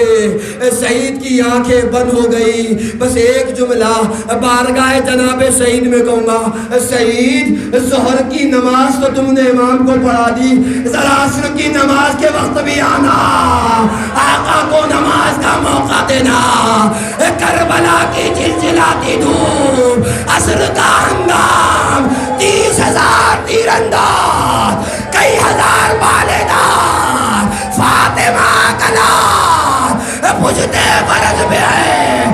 سعید کی آنکھیں بند ہو گئی. بس ایک جملہ بارگاہ جناب سعید میں کہوں گا. سعید ظہر کی نماز تو تم نے امام کو پڑھا دی، ذرا عصر کی نماز کے وقت بھی آنا، آقا کو نماز کا موقع دینا. کربلا کی چلچلاتی دھوپ، عصر کا ہنگام، 30,000 تیرانداز، کئی ہزار بالدار، فاطمہ کا لال پوچھتے فرض میں ہے،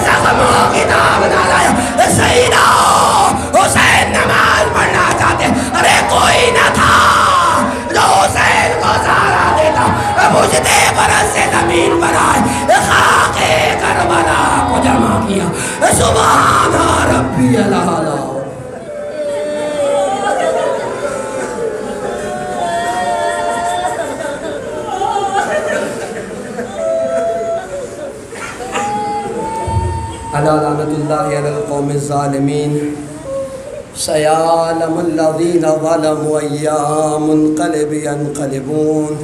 زخموں کی داغ نہ لایا. سیدہ حسین نماز پڑھنا چاہتے، ارے کوئی نہ تھا جو حسین کو سہارا دیتا. پوچھتے فرض سے زمین پر آئے، خاک کربلا کو جمع کیا. سبحان ربی العلی. علی لعنت اللہ علی القوم الظالمین. سیعلم الذین ظلموا ایام منقلب ینقلبون.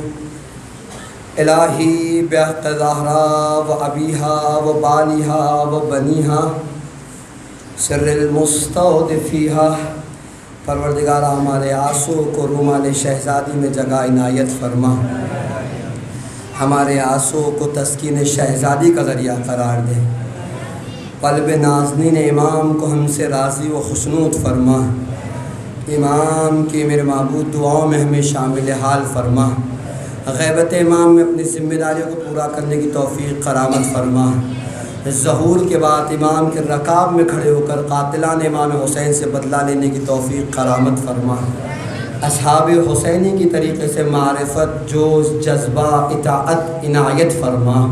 الہی بحق زہرا و ابیہا و بالیہا و بنیہا سر المستودفیہا، پروردگارہ ہمارے آنسو کو رومال شہزادی میں جگہ عنایت فرما، ہمارے آنسو کو تسکین شہزادی کا ذریعہ قرار دے، قلب نازنین امام کو ہم سے راضی و خشنود فرما، امام کی میرے معبود دعاؤں میں ہمیں شامل حال فرما، غیبت امام میں اپنی ذمہ داریوں کو پورا کرنے کی توفیق کرامت فرما، ظہور کے بعد امام کے رکاب میں کھڑے ہو کر قاتلان امام حسین سے بدلہ لینے کی توفیق کرامت فرما، اصحاب حسینی کی طریقے سے معرفت، جوش، جذبہ، اطاعت عنایت فرما،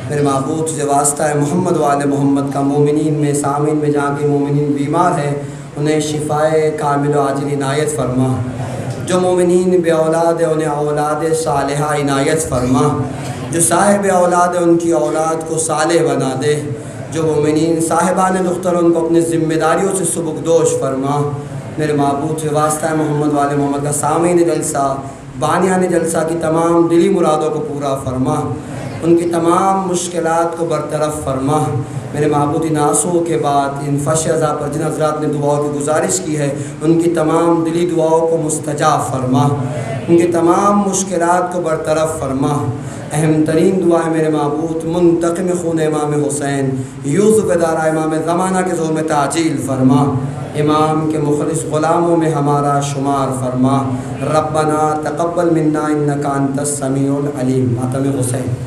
میرے معبود سے واسطہ ہے محمد وآل محمد کا مومنین میں سامعین میں جہاں کے مومنین بیمار ہیں انہیں شفائے کامل و عاجل عنایت فرما، جو مومنین بے اولاد ہیں انہیں اولاد صالحہ عنایت فرما، جو صاحب اولاد ہیں ان کی اولاد کو صالح بنا دے، جو مومنین صاحبان دختر ان کو اپنی ذمہ داریوں سے سبکدوش فرما، میرے معبود سے واسطہ ہے محمد وآل محمد کا سامعین جلسہ، بانیان جلسہ کی تمام دلی مرادوں کو پورا فرما، ان کی تمام مشکلات کو برطرف فرما، میرے معبود ان آنسوؤں کے بعد ان فشزہ پر جن حضرات نے دعاؤں کی گزارش کی ہے ان کی تمام دلی دعاؤں کو مستجاب فرما، ان کی تمام مشکلات کو برطرف فرما، اہم ترین دعا ہے میرے معبود منتقم خون امام حسین یوسف دارا امام زمانہ کے ظہور میں تعجیل فرما، امام کے مخلص غلاموں میں ہمارا شمار فرما، ربنا تقبل منا انک انت السمیع العلیم، ماتم حسین۔